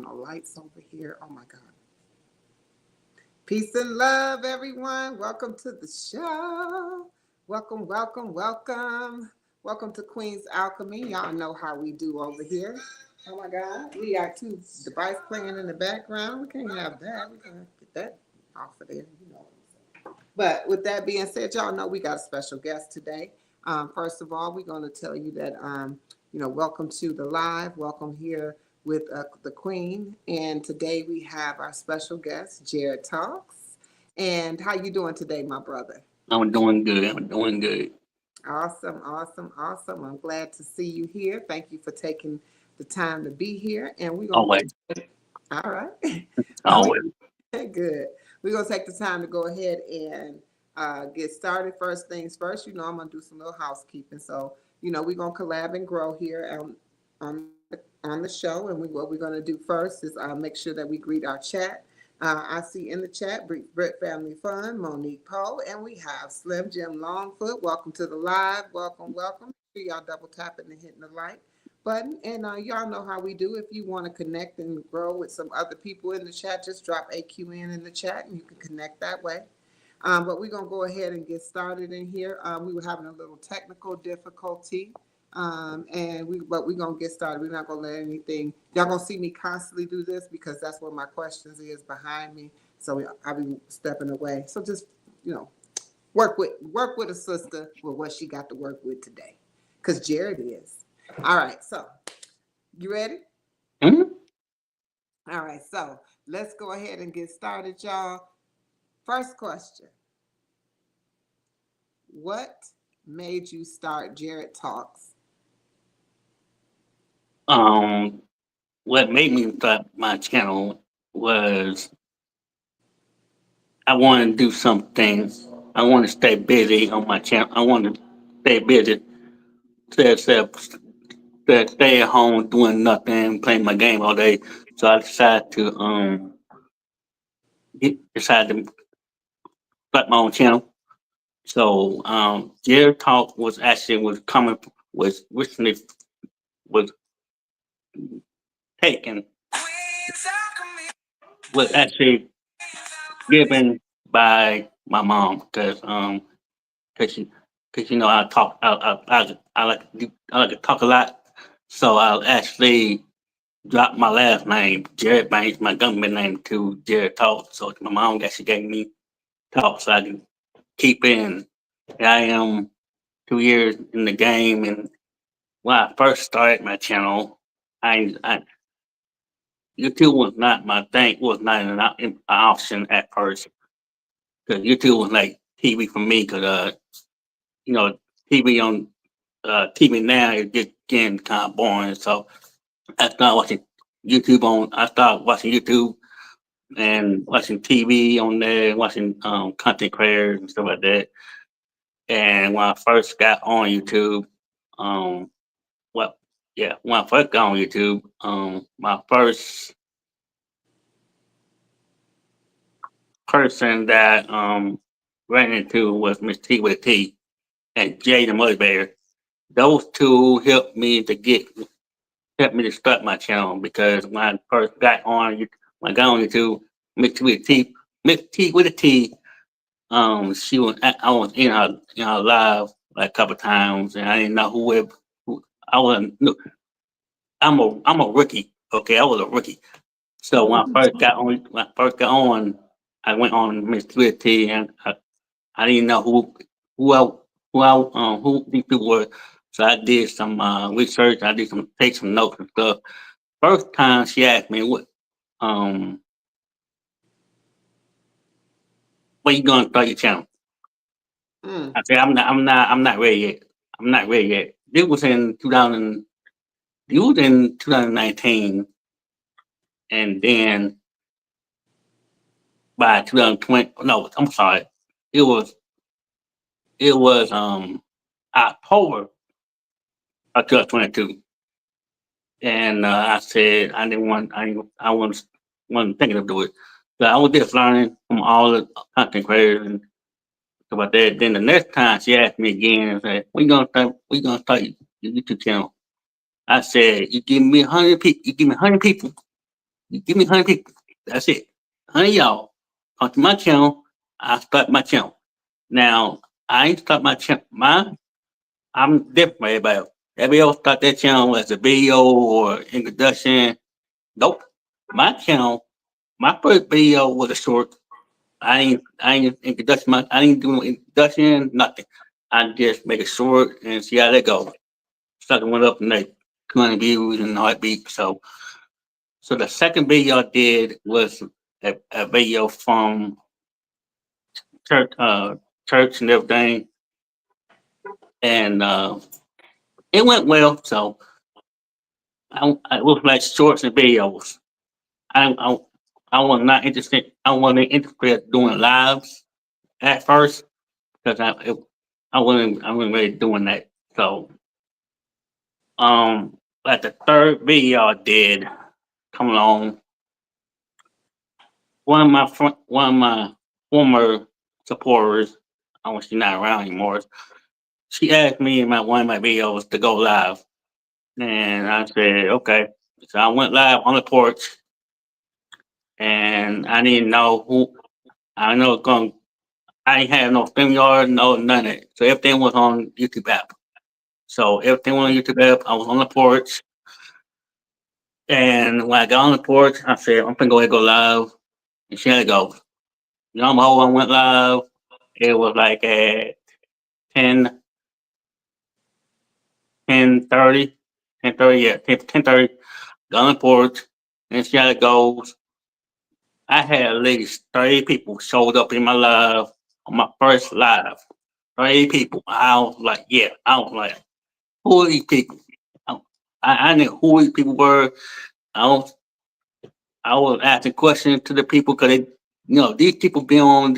on no lights over here. Oh my God. Peace and love, everyone. Welcome to the show. Welcome, welcome, welcome. Welcome to Queen's Alchemy. Y'all know how we do over here. Oh my God. We got two devices playing in the background. We can't have that. We're going to get that off of there. You know what I'm saying. But with that being said, y'all know we got a special guest today. First of all, we're going to tell you that, welcome to the live. Welcome here with the Queen. And today we have our special guest, Jarrett Talks. And how you doing today, my brother? I'm doing good. I'm doing good. Awesome, awesome, awesome. I'm glad to see you here. Thank you for taking the time to be here. And we're going Always. to... All right. Always. Good. We're going to take the time to go ahead and get started. First things first, I'm going to do some little housekeeping. So, we're going to collab and grow here on the show. And what we're going to do first is make sure that we greet our chat. I see in the chat, Britt Family Fun, Monique Poe, and we have Slim Jim Longfoot. Welcome to the live. Welcome, welcome. Make sure y'all double tapping and hitting the like button. And y'all know how we do. If you want to connect and grow with some other people in the chat, just drop AQN in the chat and you can connect that way. But we're going to go ahead and get started in here. We were having a little technical difficulty. But we're going to get started. We're not going to let anything, y'all going to see me constantly do this because that's what my questions is behind me. So I'll be stepping away. So just, work with a sister with what she got to work with today. Because Jarrett is. All right. So you ready? Mm-hmm. All right. So let's go ahead and get started, y'all. First question. What made you start Jarrett Talks? What made me start my channel was I want to do something. I want to stay busy on my channel. I want to stay busy. Stay at home doing nothing, playing my game all day. So I decided to start my own channel. So Jared Talk was recently was taken was actually given by my mom because I like to talk a lot, so I'll actually drop my last name. Jared Banks, my government name, to Jared Talk. So my mom actually gave me Talk so I can keep in. I am 2 years in the game, and when I first started my channel, I YouTube was not my thing. Was not an option at first because YouTube was like TV for me. Because you know, TV on TV now is just getting kind of boring. So I started watching I started watching YouTube and watching TV on there, watching content creators and stuff like that. And when I first got on YouTube, um, when I first got on YouTube, my first person that ran into was Miss T with a T and Jay the Motivator. Those two helped me to start my channel because when I first got on YouTube, Miss T with a T, Miss T with a T, I was in her live like a couple times, and I didn't know who I wasn't. No, I'm a rookie. Okay, I was a rookie. So when I first got on, I went on Miss T with a T, and I didn't know who I, who these people were. So I did some research. I did take some notes and stuff. First time she asked me um when you gonna start your channel? I said I'm not ready yet. I'm not ready yet. This was in 2019, and then by 2020, no, I'm sorry, it was October of 2022. And I said I didn't want I wasn't thinking of doing it. So I was just learning from all the content creators and stuff like that. Then the next time she asked me again and said, we gonna start your YouTube channel. I said, you give me 100 people, You give me 100 people. That's it. 100 y'all. Come to my channel. I start my channel. Now, I ain't start my channel. I'm different from everybody else. Everybody else start their channel as a video or introduction. Nope. My channel, my first video was a short. I ain't introduction. I didn't do no introduction. Nothing. I just make it short and see how that goes. Second one up and like 200 views and heartbeat. So the second video I did was a video from church, church and everything, and it went well. So I was like shorts and videos. I I, I was not interested. I wasn't interested in doing lives at first because I wasn't really doing that. So like the third video I did come along, one of my former supporters, I want she's not around anymore. She asked me in one of my videos to go live, and I said okay. So I went live on the porch, and I didn't know who. I know it's going. I ain't have no StreamYard, no none of it. So everything was on YouTube app. So everything was on YouTube app. I was on the porch, and when I got on the porch, I said I'm gonna go ahead and go live, and she had to go. You know how I went live? It was like at 10, 10:30, 10:30, yeah, 10:30. Got on the porch, and see how it goes. I had at least 30 people showed up in my live on my first live. 30 people. I was like, yeah, I was like, who are these people? I, I knew who these people were. I was, I was asking questions to the people because they, these people been on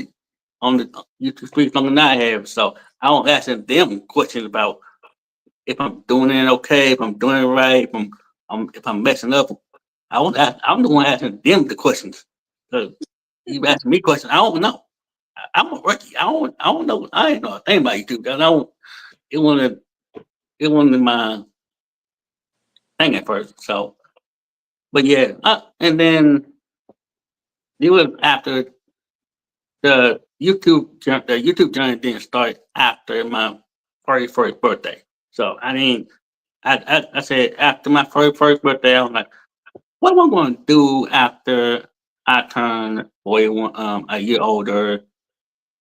the YouTube streets longer than I have. So I was asking them questions about if I'm doing it okay, if I'm doing it right, if I'm messing up. I'm the one asking them the questions. So you asking me questions, I don't know. I'm a rookie. I don't know. I ain't know a thing about YouTube. I don't. It wasn't. It wasn't my thing at first. So, but yeah. And then it was after the YouTube journey didn't start after my 31st birthday. So I didn't. I said after my 31st birthday, I was like, what am I going to do after I turn 41, a year older?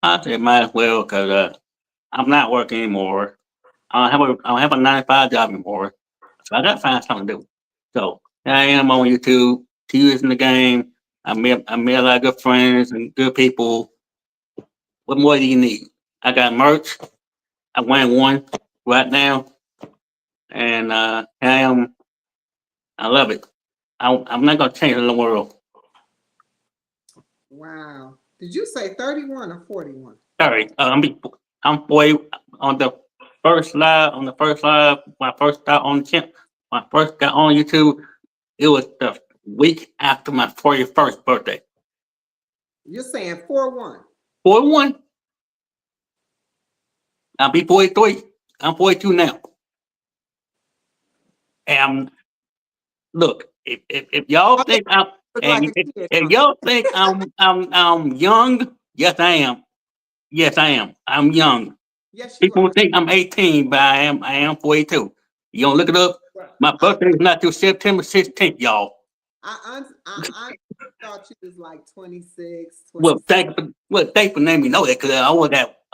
I said, might as well, because I'm not working anymore. I don't have a 9 to 5 job anymore. So I got to find something to do. So here I am on YouTube, 2 years in the game. I met a lot of good friends and good people. What more do you need? I got merch. I'm wearing one right now. And here I am. I love it. I'm not going to change the world. Wow. Did you say 31 or 41? Sorry, I'm 40 on the first live. On the first live, when I first got on the channel, when I first got on YouTube, it was the week after my 41st birthday. You're saying 41. 41. I'll be 43. I'm 42 now. And look, if y'all think I'm Look like and a kid, if huh? y'all think I'm young, yes I am. Yes I am. I'm young. Yes, you People are. think I'm 18, but I am 42. You don't look it up. Well, My birthday is not till September 16th, y'all. I thought you was like 26, Well, 27. thank for letting me know that because I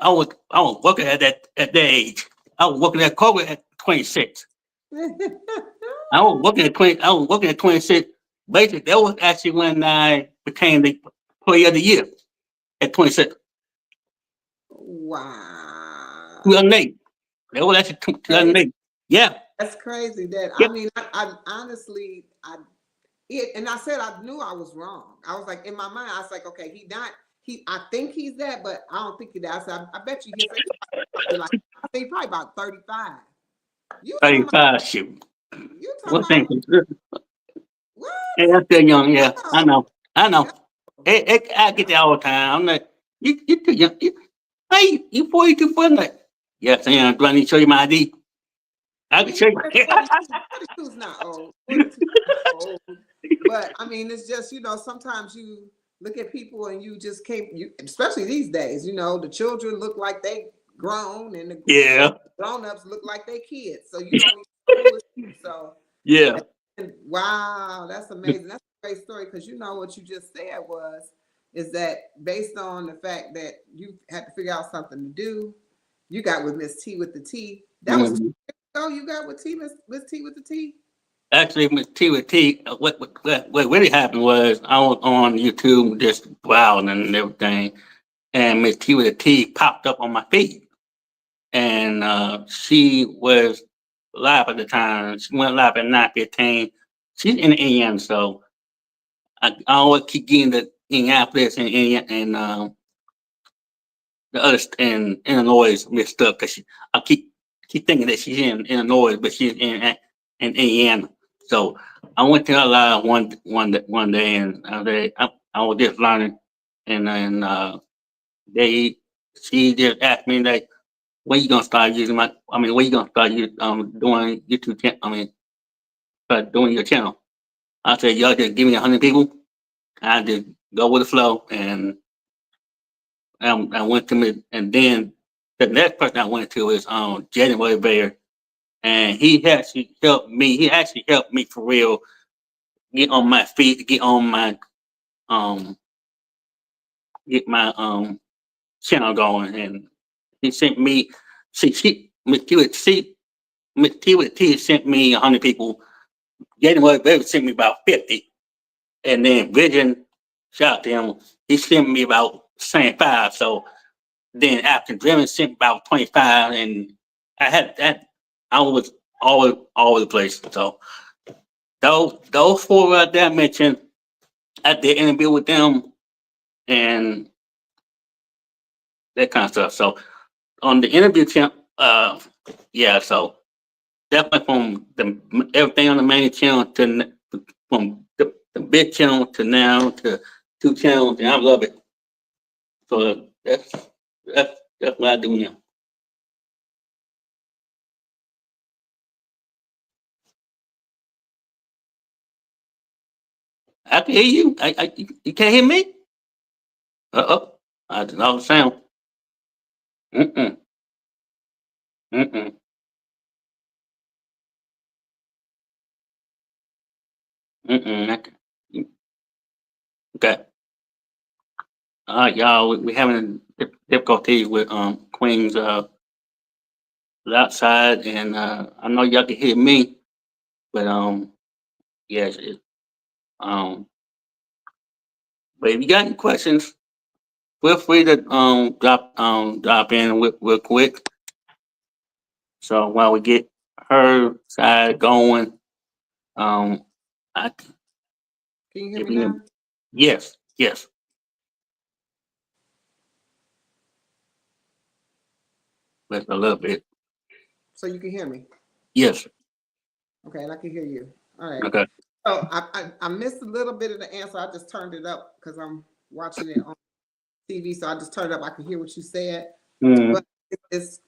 was working at that age. I was working at COVID at 26. I was working at 26. Basically, that was actually when I became the player of the year at 26. Wow. 2008. That was actually Crazy. 2008. Yeah. That's crazy. That I Yep. mean, I honestly, and I said I knew I was wrong. I was like in my mind, I was like, okay, he not he. I think he's that, but I don't think he's that. I said, I bet you he's probably like I think probably about 35. You talking about? 35. Shoot. You talking What about thing? what? Yeah, I'm still young. Yeah, I No. know. I know. I get that all the time. I'm like, you too young. Hey, you 42, but like, yes, I am. Do I need to show you my ID? I can show you. 42 is not old. 42 is not old. But I mean, it's just, sometimes you look at people and you just can't, especially these days, the children look like they grown and the Yeah, grown-ups look like they kids. So you don't even know who is who. So, yeah. and wow, that's amazing. That's a great story because what you just said is that based on the fact that you had to figure out something to do, you got with Miss T with the T. That was 2 Mhm. years ago. You got with Miss T with the T. Actually, with T, what really happened was I was on YouTube just browsing and everything, and Miss T with a T popped up on my feed, and she was live at the time. She went live at 9:15. She's in Indiana, so I always keep getting the Indianapolis and Indiana and the other in Illinois mixed up because I keep thinking that she's in Illinois, but she's in Indiana. So I went to her live one day, and I was just learning, and then they she just asked me like, when you gonna start using my? I mean, when you gonna start doing YouTube? I mean, start doing your channel. I said, y'all just give me 100 people. I just go with the flow, and I went to me, and then the next person I went to is January Bear, and he actually helped me. He actually helped me for real get on my feet, um get my channel going, and he sent me. She Miss T sent me 100 people. January Bear sent me about 50, and then Vision, shout out to him, he sent me about same five. So then after Driven sent about 25, and I had that. I was all over the place. So those four right there I mentioned, I did interview with them and that kind of stuff. So on the interview channel, yeah. So definitely from everything on the main channel from the big channel to now to two channels, and I love it. So that's what I do now. I can hear you. You can't hear me? Uh-oh. I did not sound. Mm-mm. Mm-mm. Mm-mm. Okay. All right, y'all. We having difficulty with Queen's outside, and I know y'all can hear me, but yes. Um, but if you got any questions, feel free to drop in real quick. So while we get her side going, um, I Can you hear if me you now? yes, but a little bit. So you can hear me. Yes. Okay, and I can hear you. All right. Okay. So I missed a little bit of the answer. I just turned it up because I'm watching it on TV. So I just turned it up. I can hear what you said, Mm, but it's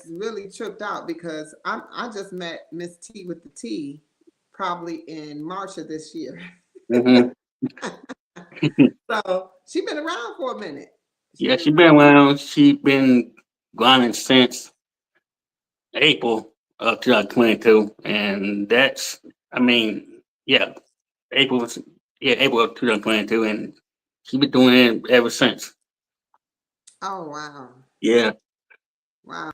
really tripped out because I just met Miss T with the T probably in March of this year. hmm So she been around for a minute. She Yeah, been she around. been around. She been grinding since April of 2022, and that's, I mean, yeah, April was, yeah, April of 2022, and she been doing it ever since. Oh wow, Yeah. wow.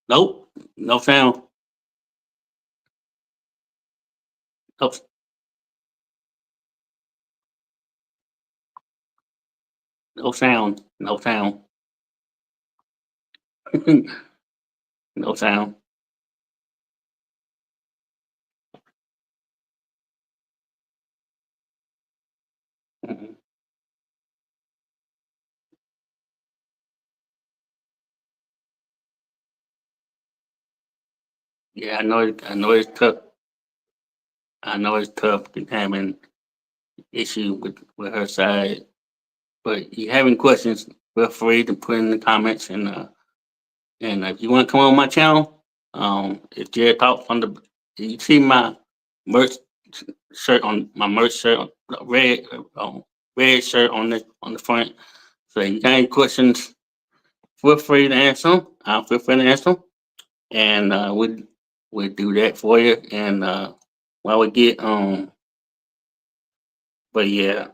Nope. No sound. Nope. No sound. No sound. No sound. Mhm. Yeah, I know. I know it's tough. I know it's tough having issue with her side. But you having questions, feel free to put in the comments, and And if you want to come on my channel, it's Jarrett Talk from the. You see my merch shirt on my merch shirt, red, red shirt on the front. So if you got any questions, feel free to answer them. I'll feel free to answer them, and we'll do that for you. And while we get but yeah.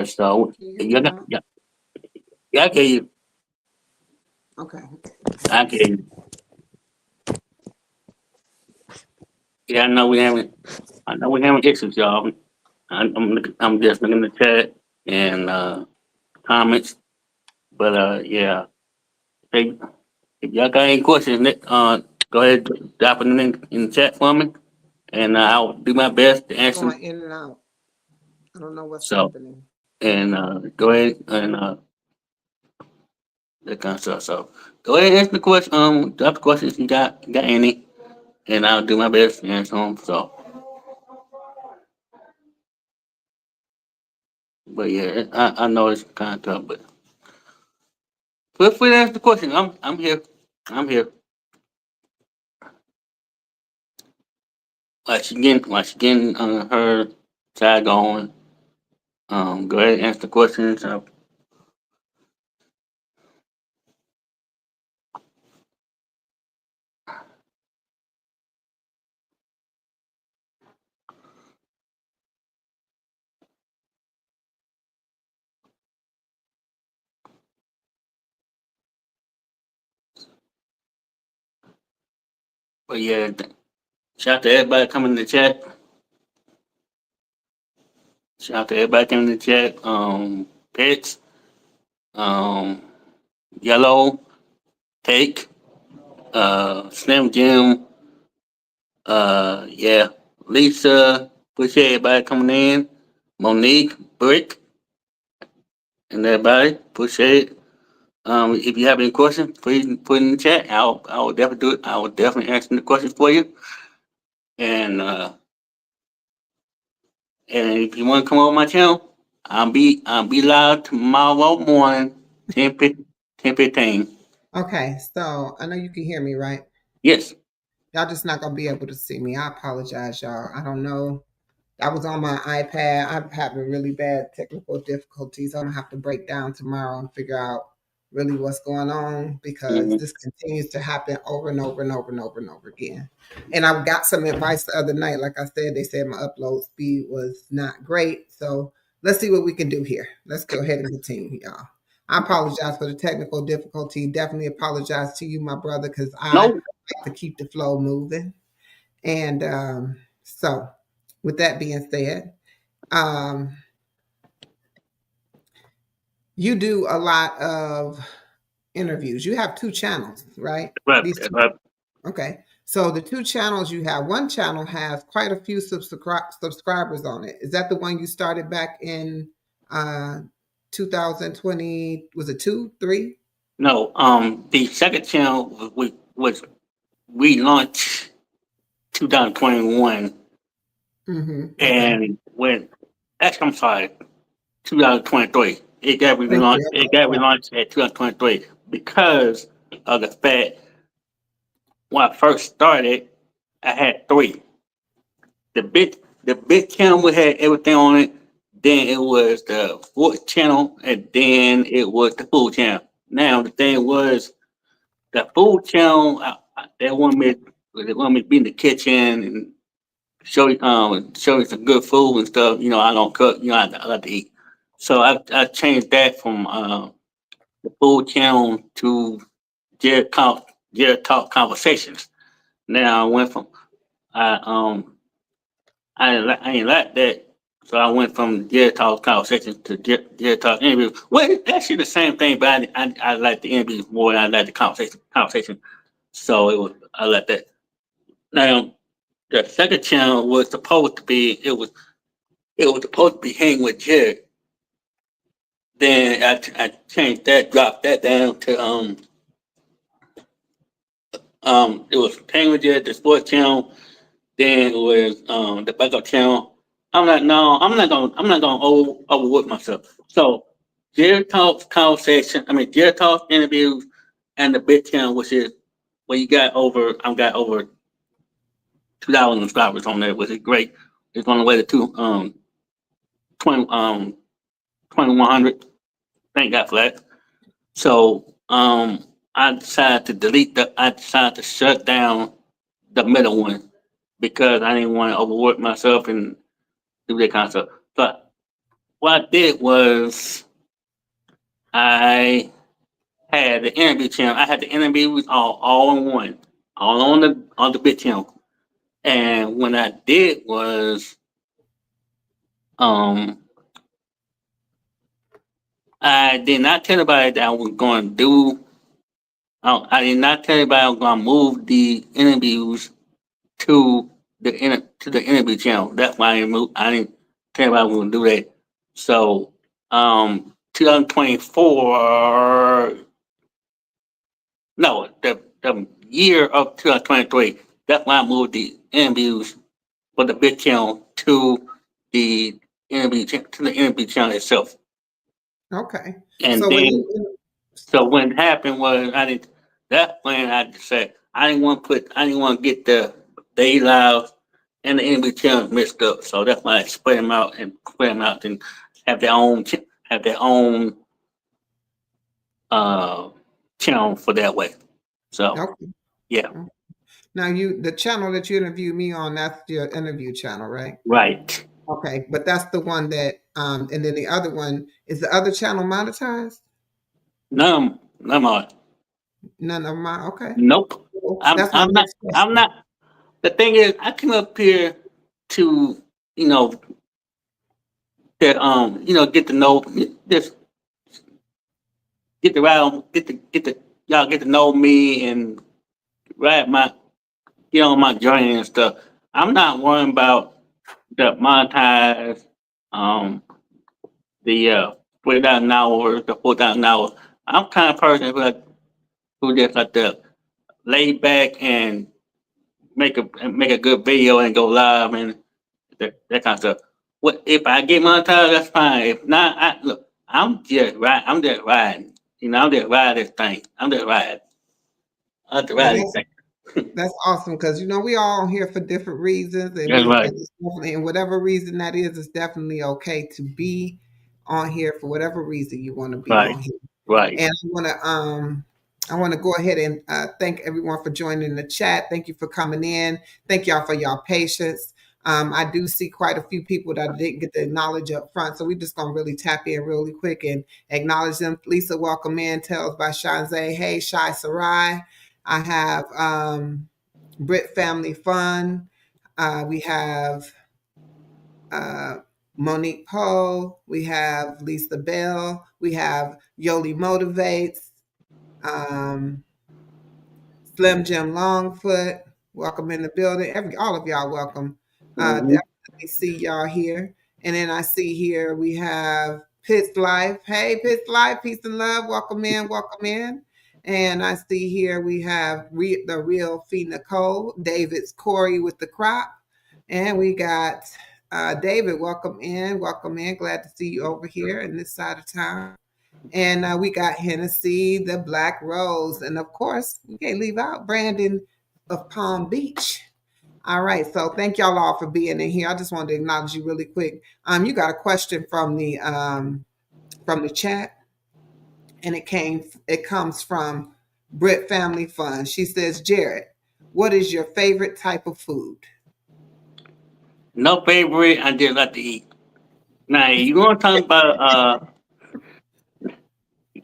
So Can you hear me yeah, now? yeah, yeah. I get you. Okay. I get you. Yeah, I know we having issues, y'all. I'm just looking at the chat and comments, but yeah. Hey, if y'all got any questions, go ahead drop it in the chat for me, and I'll do my best to It's answer going them. in and out. I don't know what's So happening. and go ahead and that kind of stuff. So go ahead and answer the question. Drop the questions if you got any, and I'll do my best to answer them. So, but yeah, I know it's kind of tough, but feel free to ask the question. I'm here. I'm here. Like she getting her side going. Go ahead and answer the questions. But yeah, shout out to everybody coming in the chat. Shout out to everybody coming in the chat. Pets, um, Yellow, Take, Slim Jim, yeah, Lisa, appreciate everybody coming in. Monique, Brick, and everybody, appreciate it. If you have any questions, please put in the chat. I will definitely do it. I will definitely answer the questions for you. And if you want to come over my channel, I'll be live tomorrow morning, 10:15. Okay, so I know you can hear me, right? Yes. Y'all just not gonna be able to see me. I apologize, y'all. I don't know. I was on my iPad. I'm having really bad technical difficulties. I'm gonna have to break down tomorrow and figure out really what's going on because Mhm. this continues to happen over and over and over and over and over again. And I got some advice the other night. Like I said, they said my upload speed was not great. So let's see what we can do here. Let's go ahead and continue, y'all. I apologize for the technical difficulty. Definitely apologize to you, my brother, because I No, like to keep the flow moving. And so, with that being said, um, you do a lot of interviews. You have two channels, right? right, These two. right. Okay. So the two channels you have, one channel has quite a few subscribers on it. Is that the one you started back in uh 2020? Was it two, three? No, the second channel was relaunched 2021, Mm-hmm. Okay. and when actually I'm sorry, 2023. It got Thank relaunched. you. It got relaunched at 2023 because of the fact when I first started, I had three. The big channel we had everything on it. Then it was the fourth channel, and then it was the food channel. Now the thing was the food channel. They want me to be in the kitchen and show you some good food and stuff. I don't cook. I like to eat. So I changed that from the food channel to Jared Talk Conversations. Now I went from I I ain't like that. So I went from Jared Talk Conversations to Jared Talk Interview. Well, it's actually the same thing, but I like the interviews more than I like the conversation. So I like that. Now the second channel was supposed to be it was supposed to be hanging with Jared. Then I changed that, dropped that down to it was hanging with Jared, the sports channel. Then it was the backup channel. I'm not no, I'm not gonna overwork myself. So Jarrett Talks conversation. I mean, Jarrett Talks interviews and the Big Channel, which is where you got over. I've got over 2,000 subscribers on there, which is great. It's on the way to 20 2100. Thank God for that. So I decided to delete the. I decided to shut down the middle one because I didn't want to overwork myself and do that kind of stuff. But what I did was I had the interview channel. I had the interviews all in one, all on the big channel. And what I did was um I did not tell anybody that I was going to do. I did not tell anybody I was going to move the interviews to to the interview channel. That's why I didn't move. I didn't tell anybody I was going to do that. So 2024. No, the year of 2023. That's why I moved the interviews for the big channel to the to the interview channel itself. Okay. And So when then, you so what happened was I didn't. That's when I said I didn't want to get the day live and the interview channel mixed up. So that's why I spread them out and have their own have their own uh channel for that way. So okay. yeah, Now the channel that you interviewed me on, that's your interview channel, right? right. Okay, but that's the one that and then the other one is the other channel monetized? None of it. None of mine. Okay. Nope. Cool. That's my I'm not. next I'm question. not. The thing is, I came up here to you know get to know just get to y'all get to know me and ride my on my journey and stuff. I'm not worrying about the monetize um the 3,000 hours, the 4,000 hours. I'm kind of person who just like to lay back and make a good video and go live and that kind of stuff. What if I get monetized? That's fine. If not, look, I'm just right. I'm just riding. I'm just riding this thing. I'm just riding. I'm just Well, riding this thing. that's awesome because we all here for different reasons, and That's right. it's definitely, and whatever reason that is, it's definitely okay to be on here for whatever reason you want to be Right. on here. Right. And I want to go ahead and thank everyone for joining the chat. Thank you for coming in. Thank y'all for y'all patience. I do see quite a few people that I didn't get to acknowledge up front, so we're just gonna really tap in really quick and acknowledge them. Lisa, welcome in. Tales by Shanzay. Hey, Shai Sarai. I have Brit Family Fun. We have uh, Monique Poe. We have Lisa Bell. We have Yoli Motivates. Um, Slim Jim Longfoot, welcome in the building. All of y'all welcome. Mm-hmm. Definitely see y'all here. And then I see here we have Pitts Life. Hey, Pitts Life, peace and love. Welcome in, welcome in. And I see here we have the real Fee Nicole, David's Corey with the crop. And we got David, welcome in, welcome in. Glad to see you over here in this side of town. And we got Hennessy, the Black Rose, and of course, we can't leave out Brandon of Palm Beach. All right, so thank y'all all for being in here. I just wanted to acknowledge you really quick. You got a question from the chat, and it comes from Brit Family Fun. She says, Jarrett, what is your favorite type of food? No favorite. I just like to eat. Now you want to talk about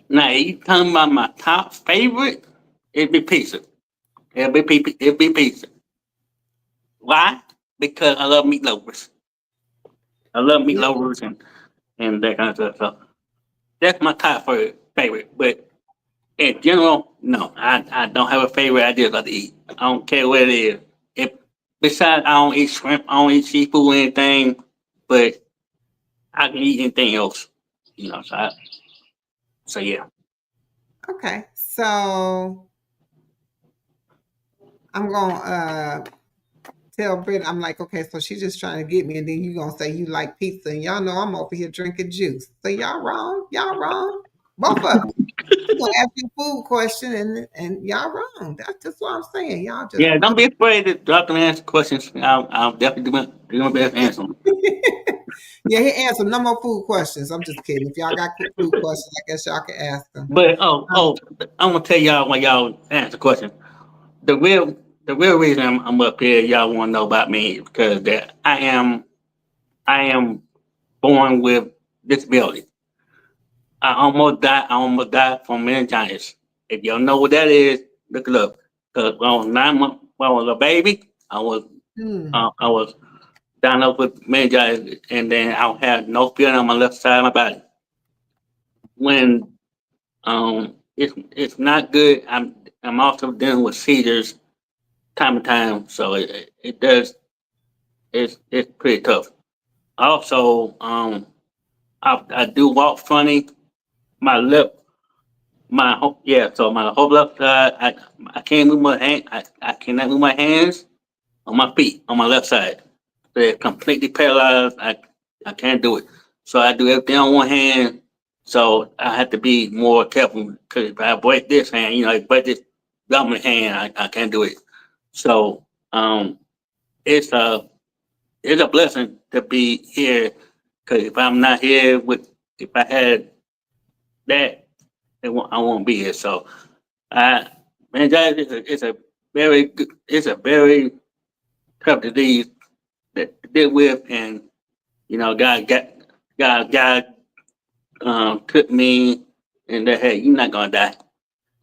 now you talking about my top favorite? It'd be pizza. It'd be pizza. Why? Because I love meatloafers. I love Yeah. meatloafers and that kind of stuff. So that's my top favorite. But in general, no, I don't have a favorite. I just like to eat. I don't care what it is. If besides, I don't eat shrimp. I don't eat seafood or anything. But I can eat anything else. So yeah. Okay, so I'm going to tell Britt, I'm like, okay, so she's just trying to get me, and then you gonna say you like pizza, and y'all know I'm over here drinking juice. So y'all wrong. Y'all wrong. Both of you. She's gonna ask you a food question, and y'all wrong. That's just what I'm saying. Y'all just Yeah, don't wrong. be afraid to drop them answer questions. I'll definitely do my best to answer them. Yeah, he answered no more food questions. I'm just kidding. If y'all got food questions, I guess y'all can ask them. But Um, I'm gonna tell y'all why y'all answer questions. The real the real reason I'm up here, y'all want to know about me is because that I am born with disability. I almost died from meningitis. If y'all know what that is, look it up. Because when I was 9 months, when I was a baby, I was diagnosed with meningitis, and then I had no feeling on my left side of my body. When it's not good. I'm also dealing with seizures time to time, so it does it's pretty tough. Also, I do walk funny. My left so my whole left side, I can't move my hand. I cannot move my hands on my feet on my left side. They're completely paralyzed. I can't do it. So I do everything on one hand. So I have to be more careful because if I break this hand, I break this dominant hand, I can't do it. So it's a it's a blessing to be here because if I'm not here if I had that, I won't be here. So I man, that is a very good, it's a very tough disease that to deal with, and God took me and that hey, you're not gonna die.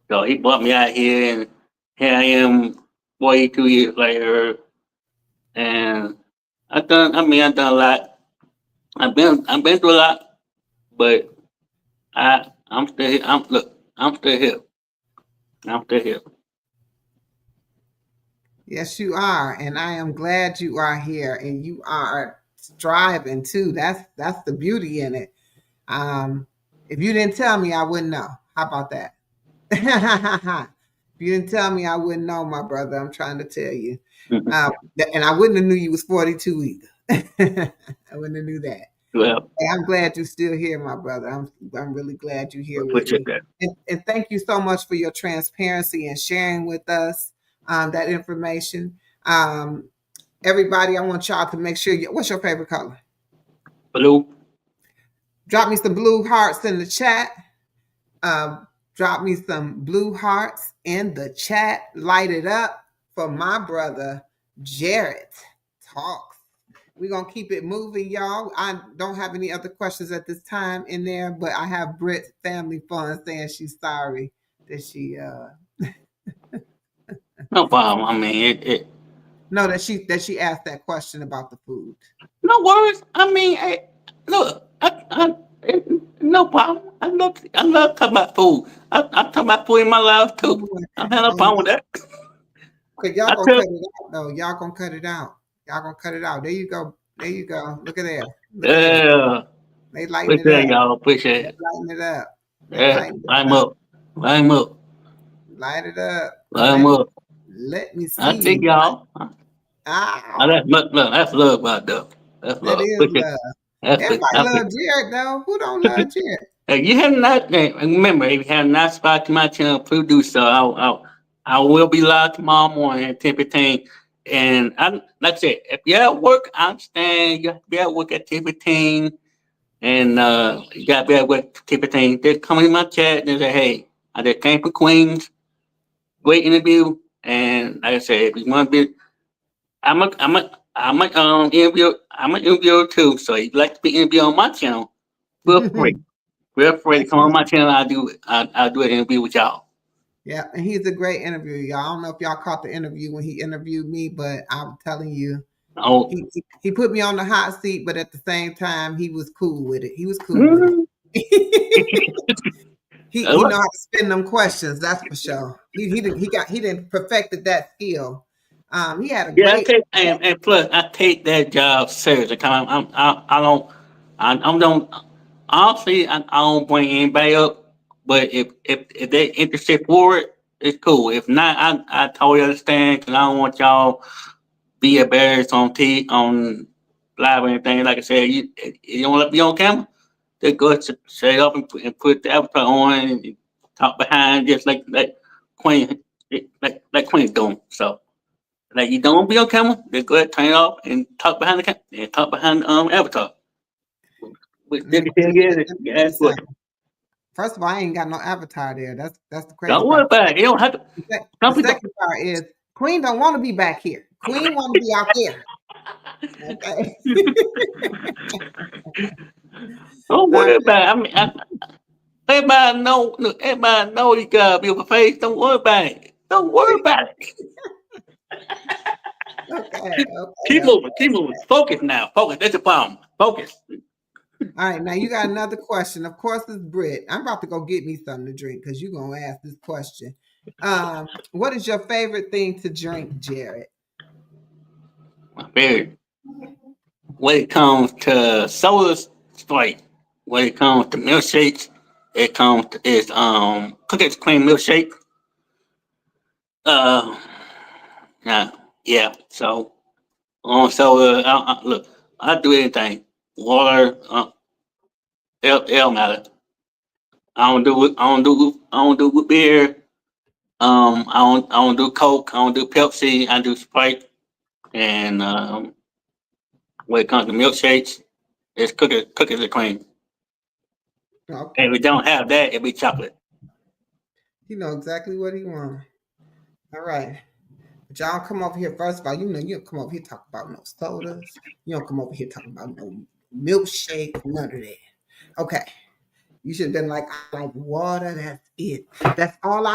So He brought me out here, and here I am, 42 years later, and I've done a lot. I've been through a lot, but I'm still here. I'm still here. I'm still here. yes, you are, and I am glad you are here, and you are striving too. That's the beauty in it. Um, if you didn't tell me, I wouldn't know. How about that? If you didn't tell me, I wouldn't know, my brother. I'm trying to tell you. And I wouldn't have knew you was 42 either. I wouldn't have knew that. Well, Hey, I'm glad you're still here, my brother. I'm really glad you're I here with appreciate me. that. And thank you so much for your transparency and sharing with us that information. Um, Everybody, I want y'all to make sure what's your favorite color? Blue. Drop me some blue hearts in the chat. Um, Drop me some blue hearts in the chat. Light it up for my brother, Jarrett Talks. We're going to keep it moving, y'all. I don't have any other questions at this time in there, but I have Britt Family Fun saying she's sorry that she No problem. I mean, no that she asked that question about the food. no worries. I mean, hey, look, no problem. I love talking about food. I'm talking about food in my life too. I have no Oh, problem with that. okay, y'all I gonna tell, cut it out though. Y'all gonna cut it out. Y'all gonna cut it out. There you go. There you go. Look at there. Look at there. yeah, They lighten it appreciate up. y'all. They Appreciate it. lighten it up. They Yeah, lighten it line 'em up. up. Line 'em up. Light it up. Line 'em up. Let me I think see. y'all. Ah, That's love right there. That's that love. is Appreciate. love. That's it. Everybody That's it. love Jared though. Who don't love Jared? If you have not, remember, if you have not subscribed to my channel, please do so. I will be live tomorrow morning at 10:15. And like I said, if you're at work, I understand you have to be at work at 10:15. And you got to be at work at 10:15. Just come in my chat and say, hey, I just came from Queens. Great interview. And like I said, if you want to be, I'm an interviewer too. So if you'd like to be interviewed on my channel, feel free. Feel free to That's come on my right. channel. I'll do an interview with y'all. Yeah, and he's a great interviewer, y'all. I don't know if y'all caught the interview when he interviewed me, but I'm telling you, Oh, he put me on the hot seat, but at the same time, he was cool with it. He was cool with mm, it. He uh, know how to spin them questions. That's for sure. He didn't perfected that skill. He had a yeah, I great. take and plus I take that job seriously. Cause I don't I don't honestly I don't bring anybody up. But if they interested for it, it's cool. If not, I totally understand. Cause I don't want y'all be embarrassed on on live or anything. Like I said, you don't want to be on camera. They go straight up and put the avatar on and talk behind just like Queen like Queen doing. So like you don't want to be on camera, they go ahead turn it off and talk behind the camera and talk behind the avatar. Which Let they me can tell tell you, you, let me tell you ask what. something. First of all, I ain't got no avatar there. That's the crazy Don't worry part. about it. You don't have to. The Some people second part is Queen don't want to be back here. Queen want to be out there. Okay. don't All worry about it. Everybody know you got a beautiful face. Don't worry about it. Don't worry about it. right. Okay. Keep Okay. moving. Keep moving. Focus now. Focus. That's the problem. Focus. All right. Now you got another question. Of course, it's Brit. I'm about to go get me something to drink because you're gonna ask this question. What is your favorite thing to drink, Jared? My favorite. When it comes to soda straight, when it comes to milkshakes, it comes to it's cookies cream milkshake. Uh, yeah, yeah. So on soda, look, I do anything. Water, it matter. I don't do with beer. I don't do Coke. I don't do Pepsi. I do Sprite. And when it comes to milkshakes, it's cookies and cream. And if Okay. we don't have that, it'll be chocolate. You know exactly what he wants. All right. But y'all come over here. First of all, you don't come over here talk about no sodas. You don't come over here talking about no milkshake, none of that. Okay. You should have been like, I like water. That's it. That's all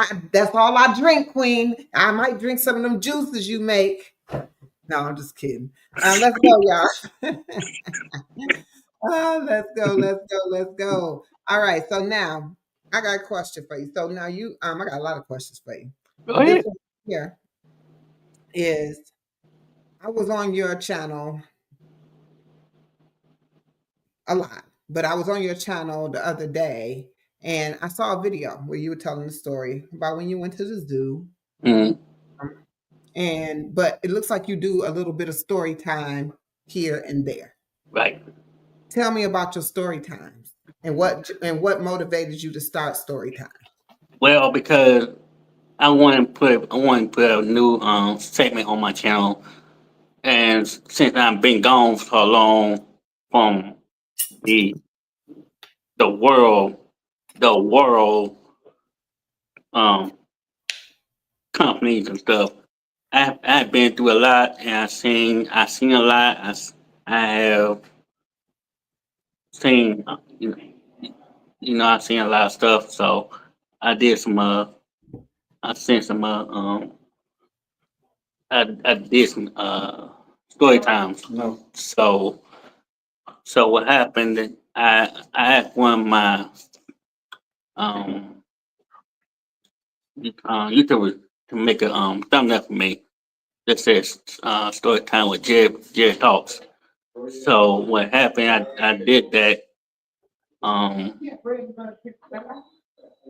I drink, Queen. I might drink some of them juices you make. No, I'm just kidding. Let's go, y'all. Let's go, let's go, let's go. All right. So now I got a question for you. So now I got a lot of questions for you. Go But this ahead. one here is I was on your channel a lot, but I was on your channel the other day and I saw a video where you were telling the story about when you went to the zoo. Mm, um, And but it looks like you do a little bit of story time here and there. right. Tell me about your story times and what motivated you to start story time. Well, because I want to put a new segment on my channel, and since I've been gone so long from the the world the world um companies and stuff, I've been through a lot, and I seen a lot. I have seen I've seen a lot of stuff. So I did some I sent some I did some story times. No. So what happened? I asked one of my um YouTubers to make a thumbnail for me that says story time with Jared talks. So what happened? I did that. Um,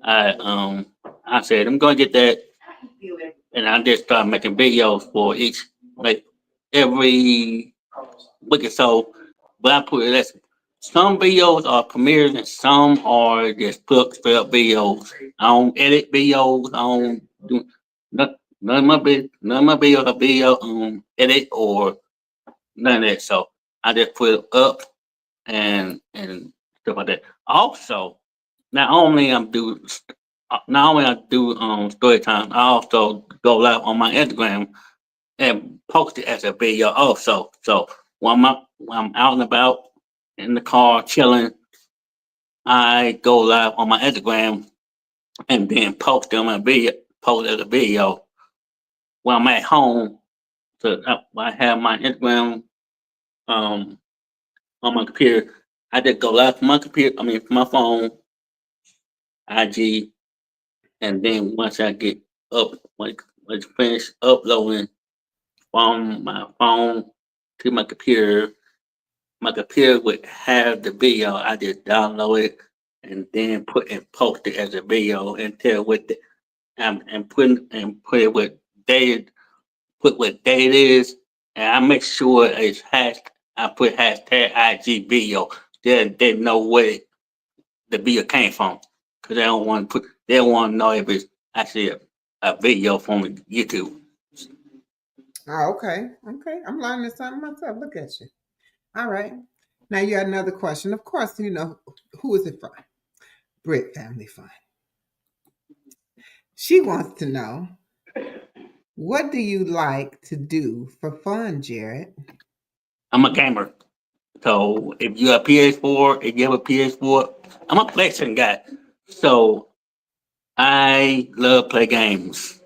I said I'm gonna get that, and I just started making videos for each, like every week or so. But I put it as some videos are premieres and some are just put up straight up videos. I don't edit videos. I don't do none of my videos are video edit or none of that. So I just put it up and stuff like that. Also, not only I do story time, I also go live on my Instagram and post it as a video also. So when I'm out and about in the car chilling, I go live on my Instagram and then post as a video. When I'm at home, so I have my Instagram um on my computer. I just go live from my computer. I mean, from my phone, IG, and then once I get up, when it's finished uploading from my phone to my computer would have the video. I just download it and then put and post it as a video and tell what and put it what day put what day it is and I make sure it's hash. I put hashtag IG video. They know where the video came from, because they don't want to put. They don't want to know if it's actually a video from YouTube. Oh, okay. Okay. I'm learning something myself. Look at you. All right. Now you got another question. Of course, you know who is it from? Brit Family Fun. She wants to know, what do you like to do for fun, Jarrett? I'm a gamer, so if you have PS4, if you have a PS4, I'm a PlayStation guy. So I love play games.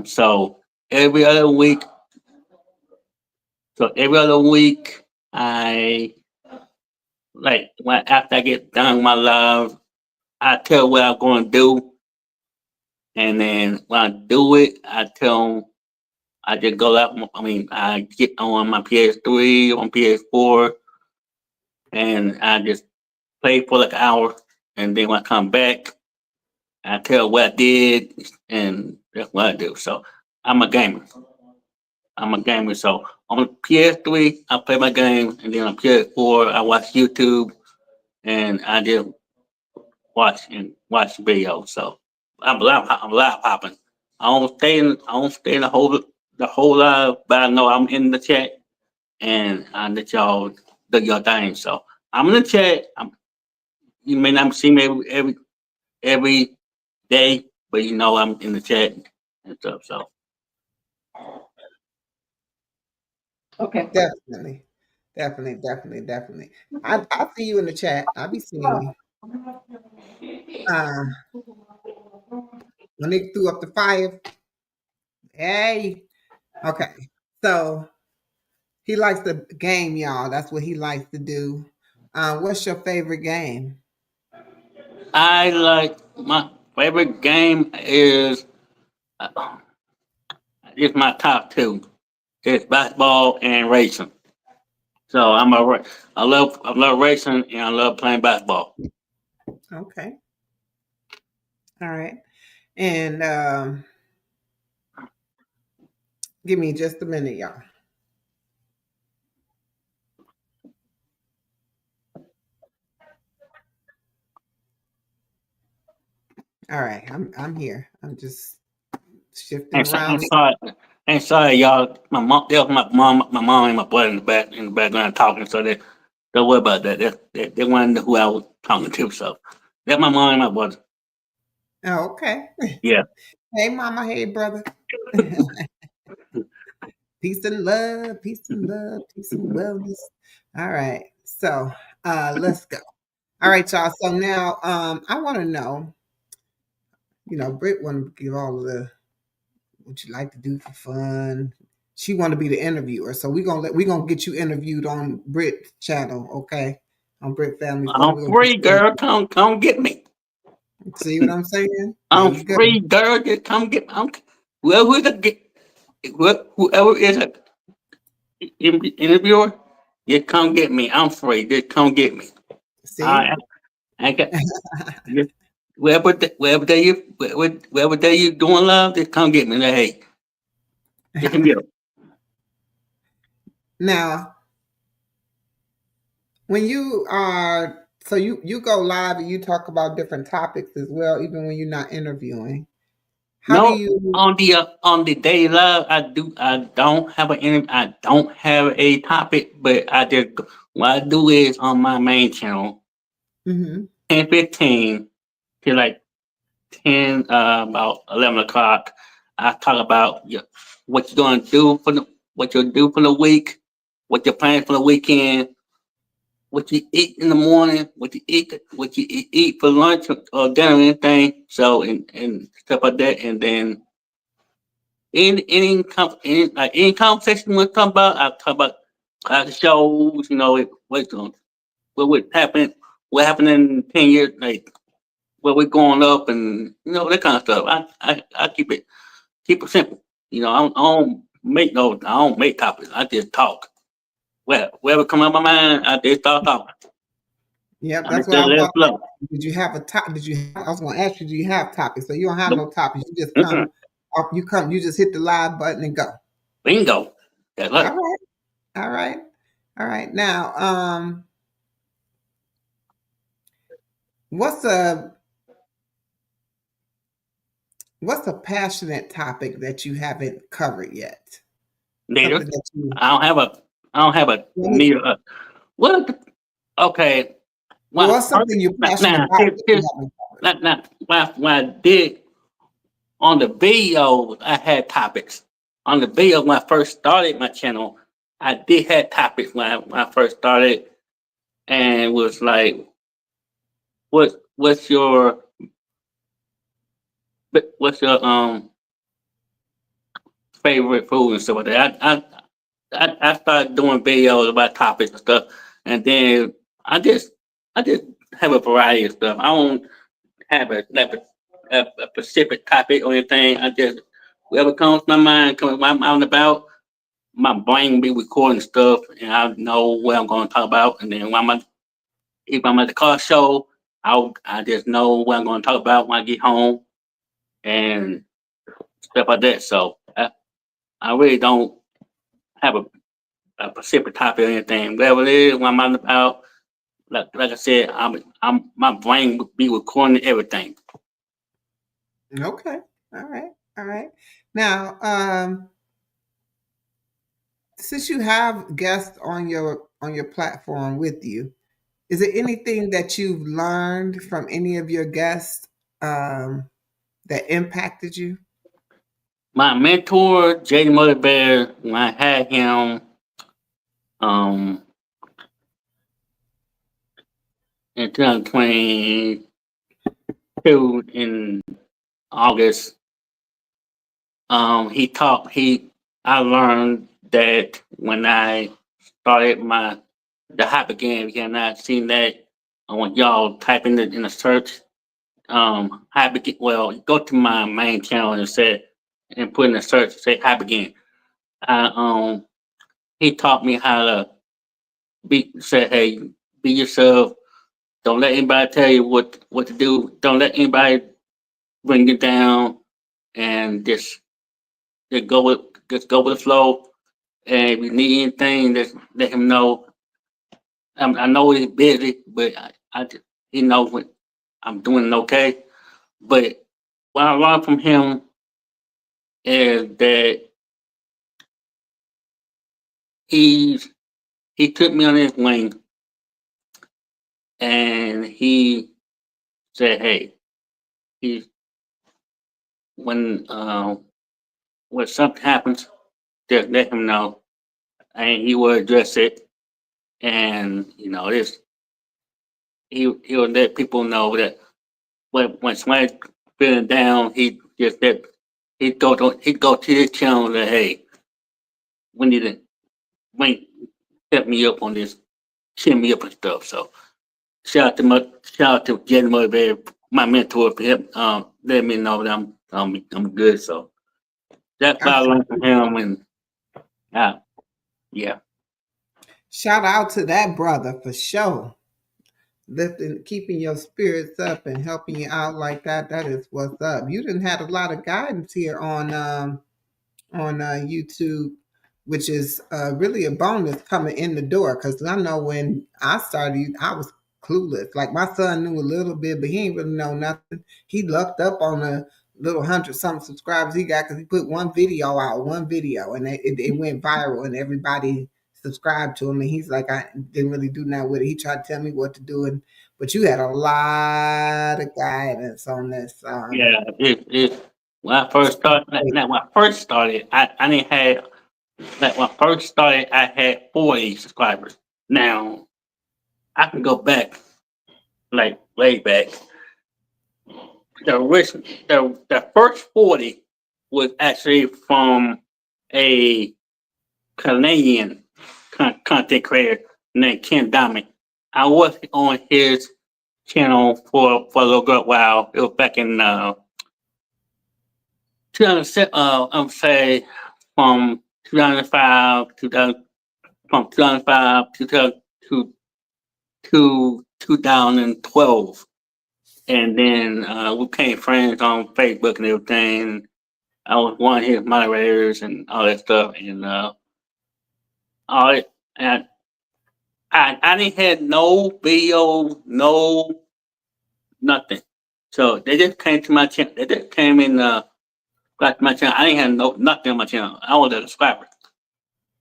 So every other week, every other week, I after I get done with my live, I tell what I'm going to do, and then when I do it, I tell 'em I just go out. I mean, I get on my PS3, on PS4, and I just play for like an hour, and then when I come back, I tell what I did, and that's what I do. So I'm a gamer. I'm a gamer. So on PS3, I play my game, and then on PS4, I watch YouTube, and I just watch videos. So I'm live hopping. I don't stay in the whole live, but I know I'm in the chat, and I let y'all do your thing. So I'm in the chat. You may not see me every day, but you know I'm in the chat and stuff. So okay. Definitely. Definitely, definitely, definitely. I see you in the chat. I'll be seeing you. Uh, when they threw up the fire. Hey. Okay. So he likes the game, y'all. That's what he likes to do. What's your favorite game? I like my favorite game uh, is my top two. It's basketball and racing. So I love racing and I love playing basketball. Okay. All right. And give me just a minute, y'all. All right. I'm here. I'm just shifting I'm around. sorry, y'all. My mom and my brother in the background talking. So don't worry about that. They want to know who I was talking to. So that's my mom and my brother. Oh, okay. Yeah. Hey, mama. Hey, brother. Peace and love, peace and love, peace and wellness. All right. So let's go. All right, y'all. So now I want to know, Britt want to give all of the what you like to do for fun. She want to be the interviewer. So we're gonna get you interviewed on Britt channel, okay? On Britt Family Fun. I'm We're gonna get free, you girl. interviewed. Come get me. See what I'm saying? There I'm you go. free, girl. Just come get me. Whoever is whoever is a interviewer, just come get me. I'm free. Just come get me. See? I I got just wherever day you doing love, just come get me. Like, hey, just hit me up. Now, when you are so you go live and you talk about different topics as well, even when you're not interviewing. How do No, you on the daily love, I don't have I don't have a topic, but what I do is on my main channel, Mhm. 10:15 to like about 11 o'clock. I talk about what you're gonna do what you'll do for the week, what you're planning for the weekend, what you eat in the morning, what you eat for lunch or dinner, anything. So and stuff like that, and then any conversation we want to talk about, I talk about the shows, what happened, what happened in 10 years, like where we're going up, and that kind of stuff. I keep it simple. I don't make topics. I just talk. Whatever come up my mind, I just start talking. Yep, I that's just what I was let about it to flow. ask. Did you have a top? I was going to ask you, do you have topics? So you don't have Nope. no topics. You just Mm-mm. come, you just hit the live button and go. Bingo. Yeah, All look, right. All right. All right. Now, what's a what's a passionate topic that you haven't covered yet? neither. Something that you I don't have a, I don't have a want me, near. What? Okay. or Well, what's something you're passionate now, about that you haven't covered? when I did on the video, I had topics. On the video, when I first started my channel, I did have topics when I first started, and was like, what's your what's your favorite food and stuff like that. I started doing videos about topics and stuff, and then I just I just have a variety of stuff. I don't have a specific topic or anything. I just whatever comes to my mind, comes while I'm out and about. My brain will be recording stuff, and I know what I'm going to talk about. And then if I'm at the car show, I just know what I'm going to talk about when I get home and stuff like that. So I really don't have a specific topic or anything. Whatever it is, when I'm out and about, like I said, I'm my brain would be recording everything. Okay. All right. All right. Now, since you have guests on your platform with you, is there anything that you've learned from any of your guests that impacted you? My mentor, Jaden Mother Bear, when I had him um in 2022 in August, he taught he I learned that when I started my the hyper game again, I seen that when y'all type in the search, hyper well, go to my main channel and say and put in the search say hyper game. I he taught me how to say hey, be yourself. Don't let anybody tell you what to do. Don't let anybody bring you down, and just go with the flow. And if you need anything, just let him know. I know he's busy, but he knows what I'm doing okay. But what I learned from him is that he's he took me on his wing and he said, "Hey, he when when something happens, just let him know, and he will address it. And this he'll let people know that when somebody's feeling down, he just let he go to his channel and say, hey, we need to bring set me up on this, cheer me up and stuff. So shout out to Jenny Motivated, my mentor for him, let me know that I'm good. So that's what I learned from Absolutely. him, and uh, yeah, Shout out to that brother for sure. Lifting, keeping your spirits up and helping you out like that. That is what's up. You didn't have a lot of guidance here on YouTube, which is really a bonus coming in the door. Because I know when I started, I was clueless. Like my son knew a little bit, but he didn't really know nothing. He lucked up on a little hundred something subscribers he got because he put one video, and it went viral, and everybody subscribed to him. And he's like, I didn't really do nothing with it. He tried to tell me what to do, and but you had a lot of guidance on this. yeah. It when I first started, when I first started, I didn't have like when I first started, I had 40 subscribers. Now I can go back like way back. The first 40 was actually from a Canadian content creator named Ken Diamond. I was on his channel for a little good while. It was back in 2007. I'm say from 2005, 2000, from 2005 to 2012. And then we became friends on Facebook and everything. I was one of his moderators and all that stuff. And all right, and I didn't have no video, no nothing. So they just came to my channel. They just came in got to my channel. I didn't have no nothing on my channel. I was a subscriber.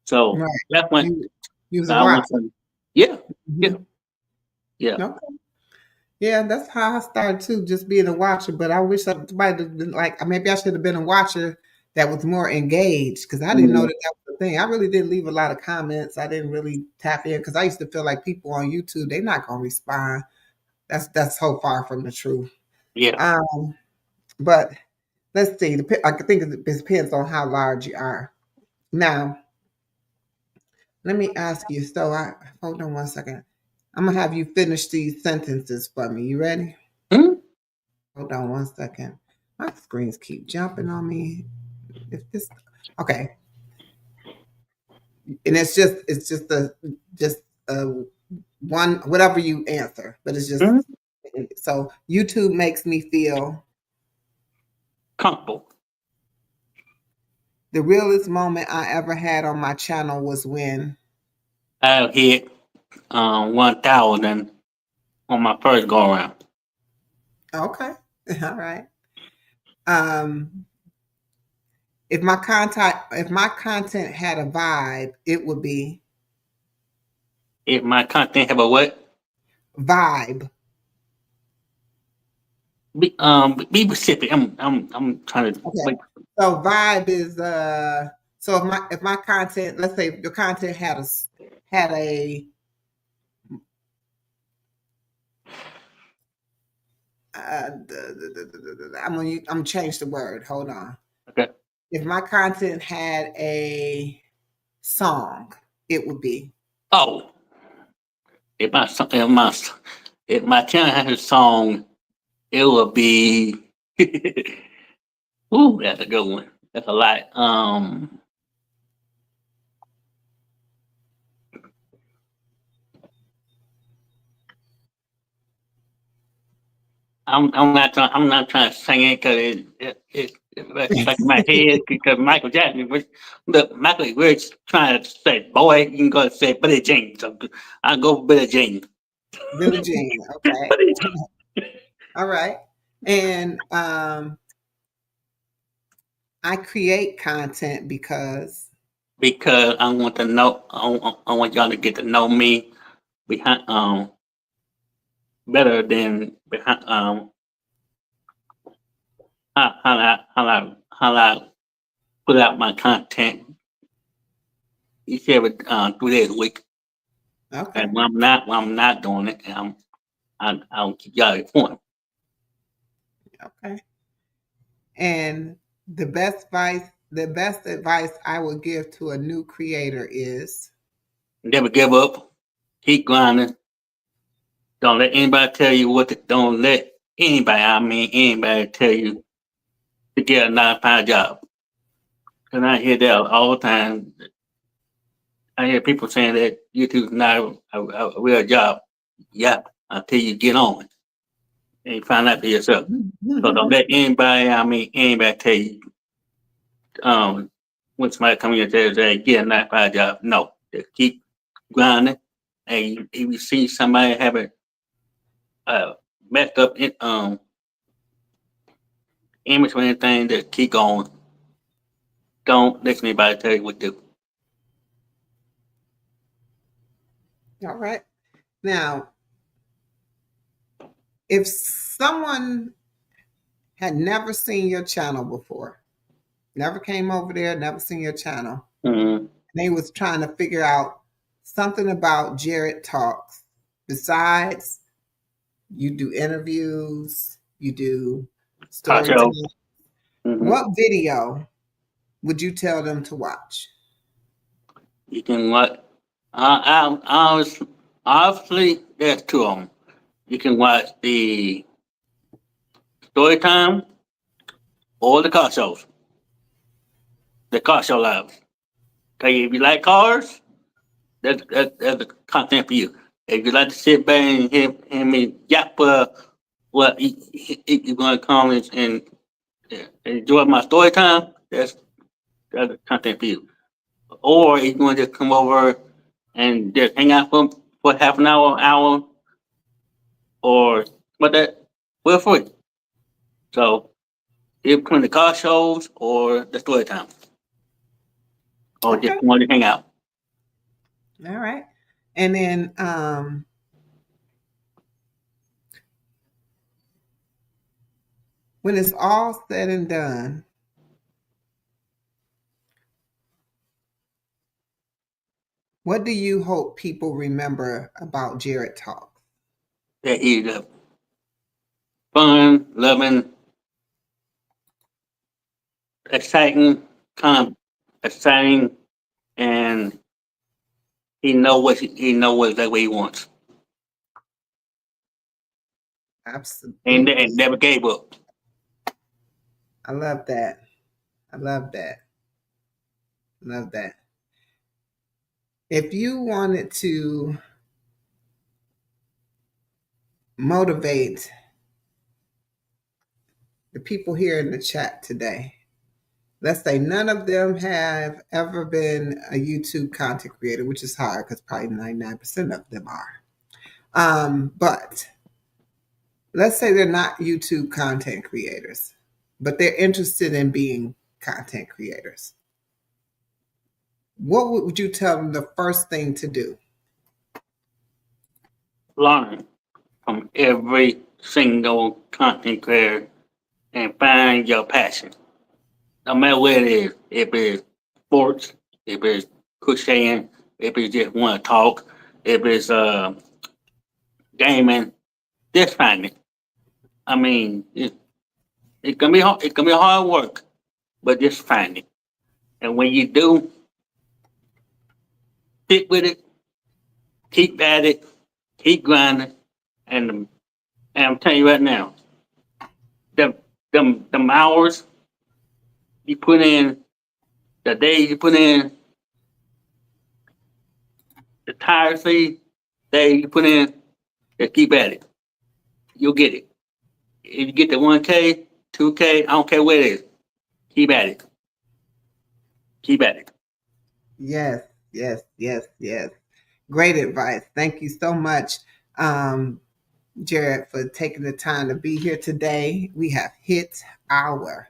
So Right. that's when You was a I watch. went from yeah, yeah, Mhm. yeah. Okay. Yeah, that's how I started too, just being a watcher. But I wish somebody had been like, maybe I should have been a watcher that was more engaged because I didn't know Mm, that that was the thing. I really didn't leave a lot of comments. I didn't really tap in because I used to feel like people on YouTube, they're not gonna respond. That's so far from the truth. yeah. Um, but let's see. I think it depends on how large you are. Now, let me ask you. So I hold on one second. I'm gonna have you finish these sentences for me. You ready? Mm, Hold on one second. My screens keep jumping on me. If this okay, and it's just a one whatever you answer, but it's just mm, so YouTube makes me feel comfortable. the realest moment I ever had on my channel was when I hit 1,000 on my first go around. okay, all right. Um, if my content had a vibe, it would be If my content have a what? vibe. Be specific. I'm trying to Okay. like So vibe is so if my content, let's say your content had a I'm gonna change the word. Hold on. okay. If my content had a song, it would be Oh, if my channel has a song, it will be. Ooh, that's a good one. That's a lot. I'm not trying to sing it because it's stuck in my head because Michael Jackson was look Michael was trying to say boy you can go and say Billie Jean so I go for Billie Jean. Billie Jean. Okay. Billie Jean. All right. And I create content because Because I want to know I want y'all to get to know me behind better than behind how I put out my content each every 3 days a week. okay. And when I'm not doing it, I'll keep y'all informed. Okay. And the best advice I would give to a new creator is Never give up. Keep grinding. Don't let anybody tell you what to. Don't let anybody. I mean anybody tell you to get a 9 to 5 job. Cause I hear that all the time. I hear people saying that YouTube's not a real job. Yeah, until you get on it and you find out for yourself. So don't let anybody. I mean anybody tell you. When somebody come in and says, "Hey, get a 9 to 5 job," no, just keep grinding. And if you see somebody having messed up image or anything, that keep going. Don't let anybody tell you what to do. all right. Now, if someone had never seen your channel before, never came over there, never seen your channel, Mm-hmm. and they was trying to figure out something about Jarrett Talks besides you do interviews, you do Talk story show. time. Mm-hmm. What video would you tell them to watch? You can watch. Obviously, there's two of them. You can watch the story time or the car show lives. Okay, if you like cars, that's the content for you. If you like to sit back and hear me yap, well, you're gonna come and enjoy my story time. That's the content for you. or if you want to just come over and just hang out for half an hour, or what that, we're free. So if between the car shows or the story time, or just Okay. want to hang out. All right. And then when it's all said and done, what do you hope people remember about Jarrett Talk? That is fun, loving, exciting, kind of exciting, and he know what exactly what he wants, and Absolutely. never gave up. I love that. I love that. Love that. If you wanted to motivate the people here in the chat today, let's say none of them have ever been a YouTube content creator, which is hard because probably 99% of them are. But let's say they're not YouTube content creators, but they're interested in being content creators. What would you tell them the first thing to do? Learn from every single content creator and find your passion. No matter what it is, if it's sports, if it's crocheting, if it's just want to talk, if it's gaming, just find it. I mean, it can be hard, it can be hard work, but just find it. And when you do, stick with it, keep at it, keep grinding, and and I'm telling you right now, them them hours you put in, the days you put in, the tirelessly days you put in, just keep at it. You'll get it. If you get the 1K, 2K, I don't care what it is. Keep at it. Keep at it. Yes, yes, yes, yes. Great advice. Thank you so much, um, Jarrett, for taking the time to be here today. We have hit our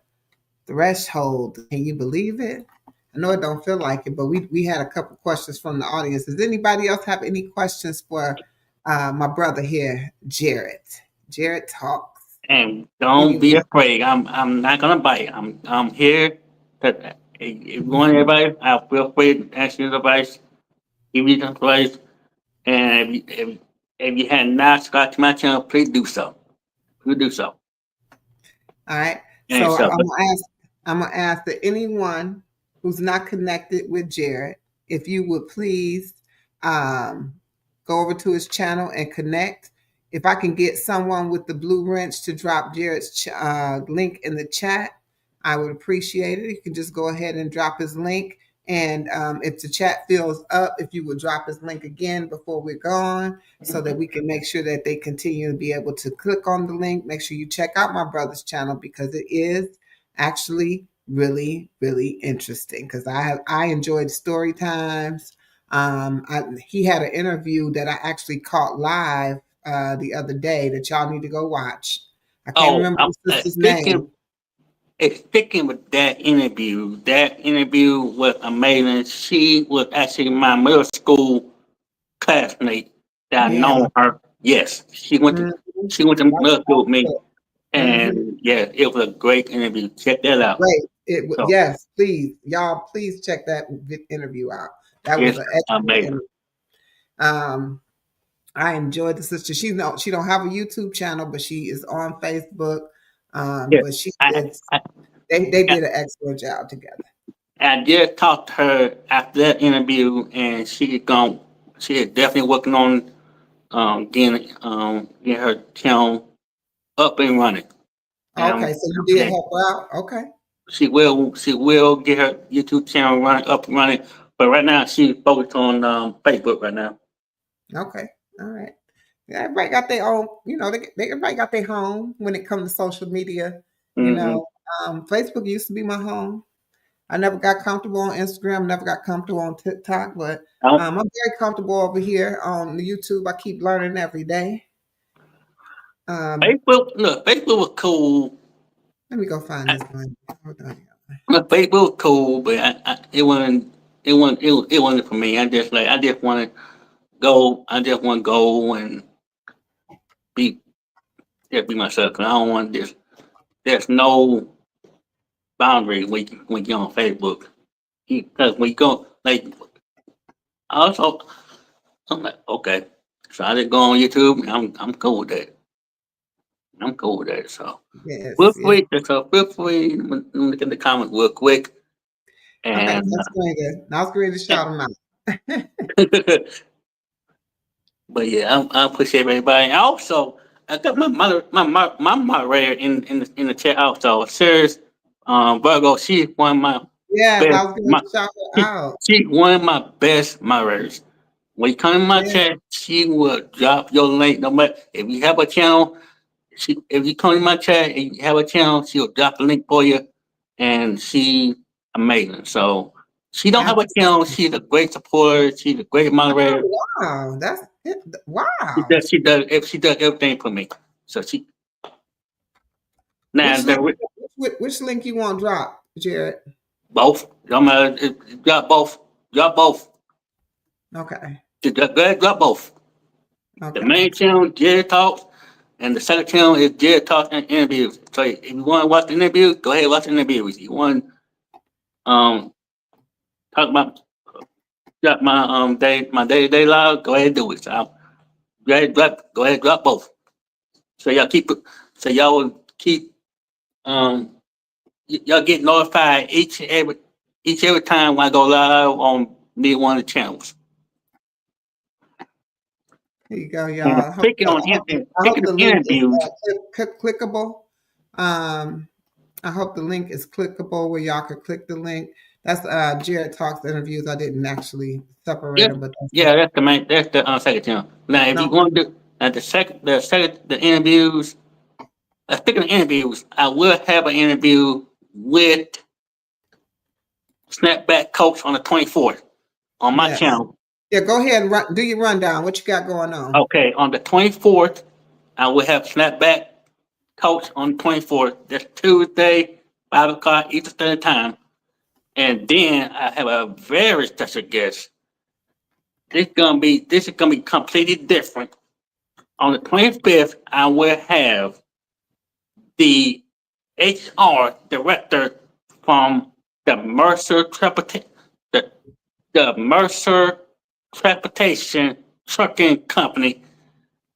threshold. Can you believe it? I know it don't feel like it, but we had a couple questions from the audience. Does anybody else have any questions for my brother here, Jarrett? Jarrett talks. And don't be Anyone? afraid. I'm not gonna bite. I'm here to if you want advice, I feel free to ask you advice, give you some advice. And if you had not subscribed to my channel, please do so. Please do so. All right. And So so I'm gonna ask that anyone who's not connected with Jarrett, if you would please um, go over to his channel and connect. If I can get someone with the blue wrench to drop Jarrett's link in the chat, I would appreciate it. You can just go ahead and drop his link. And if the chat fills up, if you would drop his link again before we're gone, so that we can make sure that they continue to be able to click on the link. Make sure you check out my brother's channel because it is actually really, really interesting. Because I enjoyed story times. He had an interview that I actually caught live the other day that y'all need to go watch. I can't oh, remember I'm, the sister's speaking name. sticking with that interview was amazing. She was actually my middle school classmate that I Really? know her. Yes, Mhm. she went to That's middle school with me, awesome. Mhm. and yeah, it was a great interview. Check that out. Great. So Yes, please, y'all, please check that interview out. That was it's an excellent amazing. interview. Um, I enjoyed the sister. She don't have a YouTube channel, but she is on Facebook. Yeah, But she I, did. I, They I did an excellent job together. I just talked to her after that interview, and she is definitely working on getting her channel up and running. And Okay, so you did and help her out. Okay, she will get her YouTube channel up and running. But right now she's focused on Facebook right now. okay, all right. Yeah, everybody got their own. Everybody got their home when it comes to social media. You Hmm. know, Facebook used to be my home. I never got comfortable on Instagram, never got comfortable on TikTok, but Um, I'm very comfortable over here on the YouTube. I keep learning every day. Facebook, look, Facebook was cool. Let me go find this one. Hold on. Look, Facebook was cool, but it wasn't for me. I just want to go. I just want to go and be, just be myself. 'Cause I don't want this. There's no boundary when you're on Facebook. Because when you go, like, also, I'm like, okay. So I just go on YouTube. I'm cool with that. I'm cool with that. So Yes, yes. feel free. Let me look in the comments real quick. Okay, And I was going to shout them out. but yeah, I appreciate everybody. And also, I got my moderator in the chat also. Serious Virgo, she's one of my Yes, best I was going to shout her out. she one of my best moderators. When you come in my Yeah. chat, she will drop your link. No matter if you have a channel, if you come in my chat and you have a channel, she'll drop the link for you, and she amazing. So she don't have a channel. Absolutely. She's a great supporter. She's a great moderator. Oh, wow. That's it. She Wow. does. She does everything for me. So she now Which link, the which link you want drop, Jared? both. Don't matter. Drop both. Drop both. Okay. Go ahead, drop both. The Okay. main channel, Jerry Talks, and the second channel is Jerry Talks and Interviews. So if you want to watch the interview, go ahead and watch the interviews. If you want um talk about got my day to day life, go ahead and do it. So go ahead drop both. So y'all keep so y'all will keep um y'all get notified each every time when I go live on me one of the channels. Here you go, And y'all. I hope speaking of the link is interviews, clickable. I hope the link is clickable where y'all could click the link. That's Jared Talks interviews. I didn't actually separate yeah, them, but yeah, that's the second channel. Now if you no. want to do the interviews, speaking of interviews, I will have an interview with Snapback Coach on the 24th on my Yes. channel. Yeah, go ahead and do your rundown. What you got going on? Okay, on the 24th, I will have Snapback Coach on the 24th. That's Tuesday, 5 o'clock Eastern Standard Time. And then I have a very special guest. This is gonna be completely different. On the 25th, I will have the HR director from the the, the Mercer Transportation Trucking Company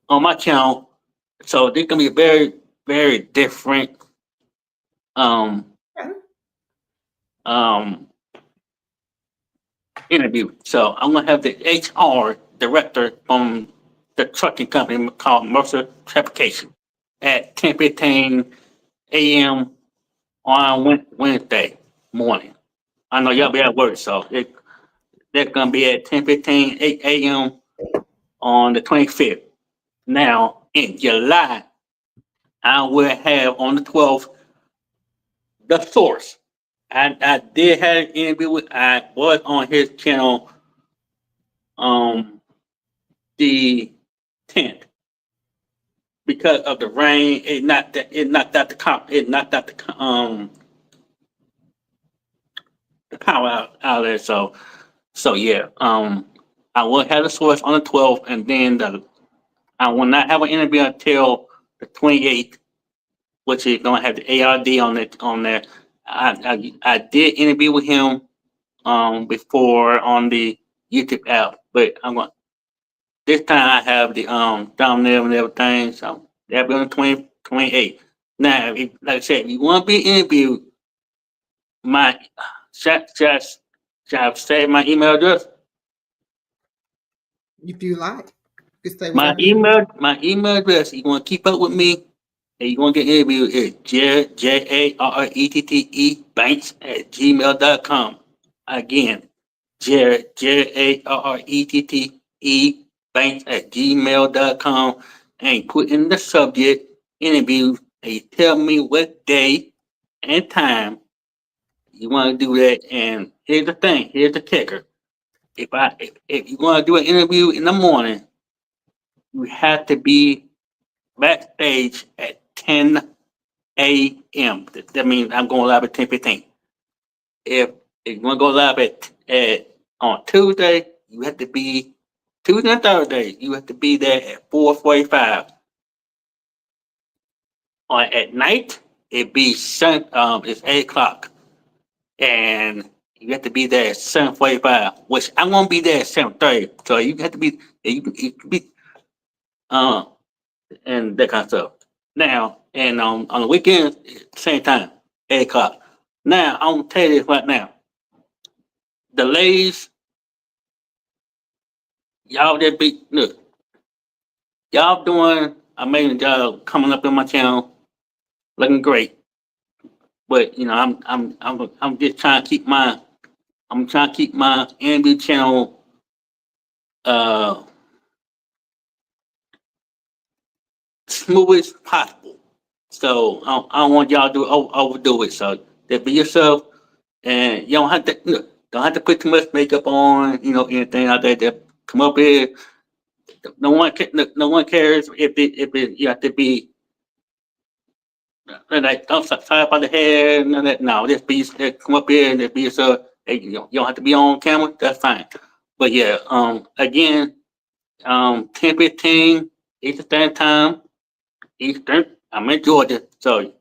on my channel. So this gonna be a very, very different um Okay. um interview. So I'm gonna have the HR director from the trucking company called Mercer Transportation at 10:15 a.m. on Wednesday morning. I know y'all be at work, so that's gonna be at 10:15 a.m. on the 25th. Now in July, I will have on the 12th the source. I did have an interview with I was on his channel um the 10th because of the rain. It knocked out the the power out there. So yeah, I will have the source on the 12th, and then I will not have an interview until the 28th, which is gonna have the ARD on there. I did interview with him before on the YouTube app, but I'm going this time I have the thumbnail and everything, so that'll be on the 28th. Now, like I said, if you want to be interviewed, my should I say my email address? If you like, you can say whatever you My email address. You want to keep up with me, and you want to get interviewed is Jarrett Banks at gmail.com. Again, Jarrett Banks at gmail.com, and put in the subject interview, and you tell me what day and time you want to do that. And here's the thing. Here's the kicker. If you want to do an interview in the morning, you have to be backstage at 10 a.m. That means I'm going live at 10:15. If if you want to go live at on Tuesday, you have to be Tuesday and Thursday. You have to be there at 4:45. On at night, it's 8 o'clock, and you have to be there at 7:45. Which I won't be there at 7:30. So you have to be you can be uh and that kind of stuff. Now and on the weekends, same time, 8 o'clock. Now I'm gonna tell you this right now. The ladies, y'all that be look, y'all doing amazing job coming up in my channel, looking great. But I'm just trying to keep my NB channel uh smooth as possible. So I don't want y'all to overdo it. So just be yourself, and you don't have to don't have to put too much makeup on. Anything out there. That come up here. No one cares if you have to be like don't tie up on the hair. None of that. No, just come up here and just be yourself. Hey, you don't have to be on camera. That's fine. But yeah, again, 10:15 Eastern Standard Time. Eastern. I'm in Georgia, so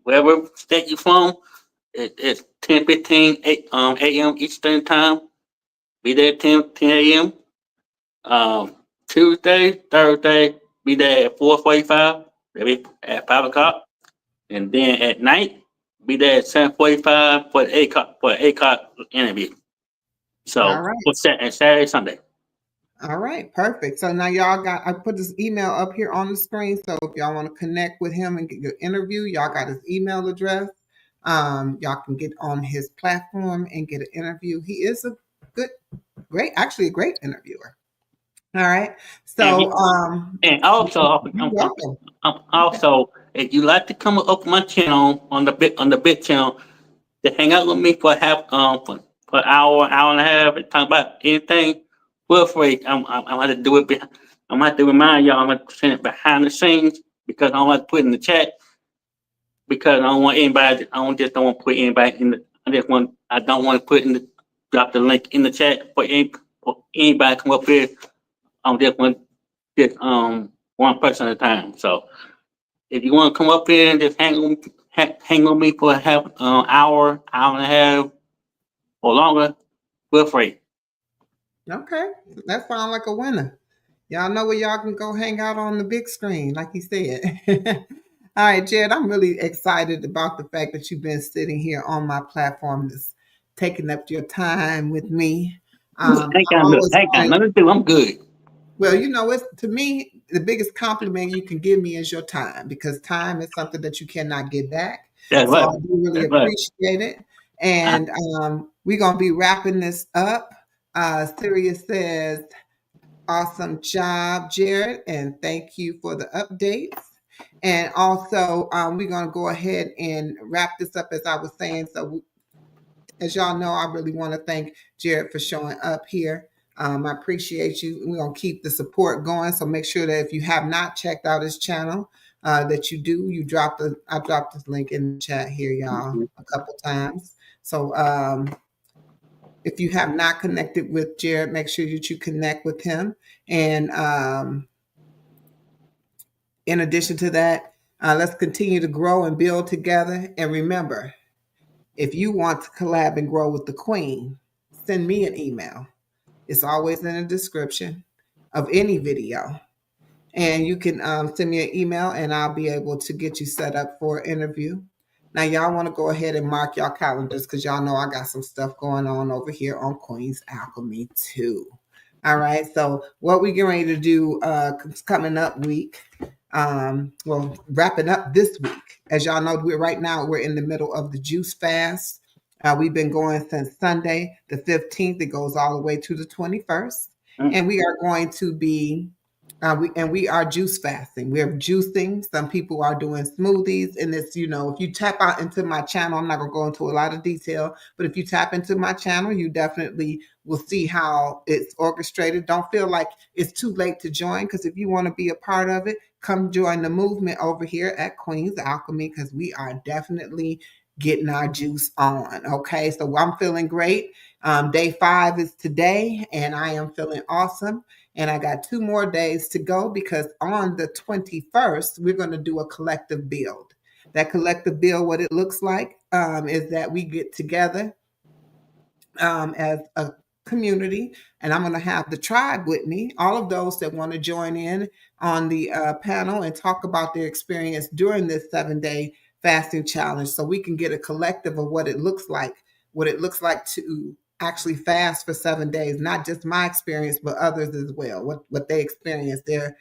wherever state you're from, it's 10:15 a.m. Eastern Time. Be there at 10 a.m. Tuesday, Thursday, be there at 4:45. Maybe at 5 o'clock, and then at night, be there at 7:45 for the 8 o'clock interview. All So right. what's that? And Saturday, Sunday. All right, perfect. So now y'all I put this email up here on the screen. So if y'all want to connect with him and get your interview, y'all got his email address. Y'all can get on his platform and get an interview. He is a good, actually a great interviewer. All right. And So and also, you're welcome. Okay. also, if you like to come up my channel on the bit channel to hang out with me for for an hour and a half, and talk about anything, feel free. I'm gonna do it. I'm gonna have to remind y'all. I'm gonna send it behind the scenes because I don't like to put it in the chat because I don't want anybody. Don't want to put anybody in the. I don't want to put in the drop the link in the chat for anybody to come up here. I just want just one person at a time. So if you want to come up here and just hang with me for a hour and a half or longer, feel free. Okay. That sounds like a winner. Y'all know where y'all can go hang out on the big screen, like he said. All right, Jed, I'm really excited about the fact that you've been sitting here on my platform, just taking up your time with me. I always Ain't got want to, nothing to do. I'm good. well, it's to me, the biggest compliment you can give me is your time because time is something that you cannot get back. That's So right. I do really That's right. appreciate it. I, And we're going to be wrapping this up. Sirius says, awesome job, Jarrett, and thank you for the updates. And also, we're going to go ahead and wrap this up as I was saying. So, as y'all know, I really want to thank Jarrett for showing up here. I appreciate you. We're going to keep the support going. So make sure that if you have not checked out his channel, that you do. I dropped this link in the chat here, y'all, a couple times. So if you have not connected with Jarrett, make sure that you connect with him. And in addition to that, let's continue to grow and build together. And remember, if you want to collab and grow with the Queen, send me an email. It's always in the description of any video. And you can send me an email and I'll be able to get you set up for an interview. Now, y'all want to go ahead and mark y'all calendars because y'all know I got some stuff going on over here on Queen's Alchemy too. All right. So what we're getting ready to do coming up week, wrapping up this week. As y'all know, we're in the middle of the juice fast. We've been going since Sunday, the 15th. It goes all the way to the 21st. And we are going to be We are juice fasting. We're juicing. Some people are doing smoothies, and it's if you tap out into my channel, I'm not gonna go into a lot of detail, but if you tap into my channel, you definitely will see how it's orchestrated. Don't feel like it's too late to join, because if you want to be a part of it, come join the movement over here at Queen's Alchemy, because we are definitely getting our juice on. Okay, so I'm feeling great. Day 5 is today, and I am feeling awesome. And I got 2 more days to go, because on the 21st, we're going to do a collective build. That collective build, what it looks like is that we get together as a community, and I'm going to have the tribe with me, all of those that want to join in on the panel and talk about their experience during this 7-day fasting challenge, so we can get a collective of what it looks like to actually fast for 7 days, not just my experience, but others as well, what they experienced, their,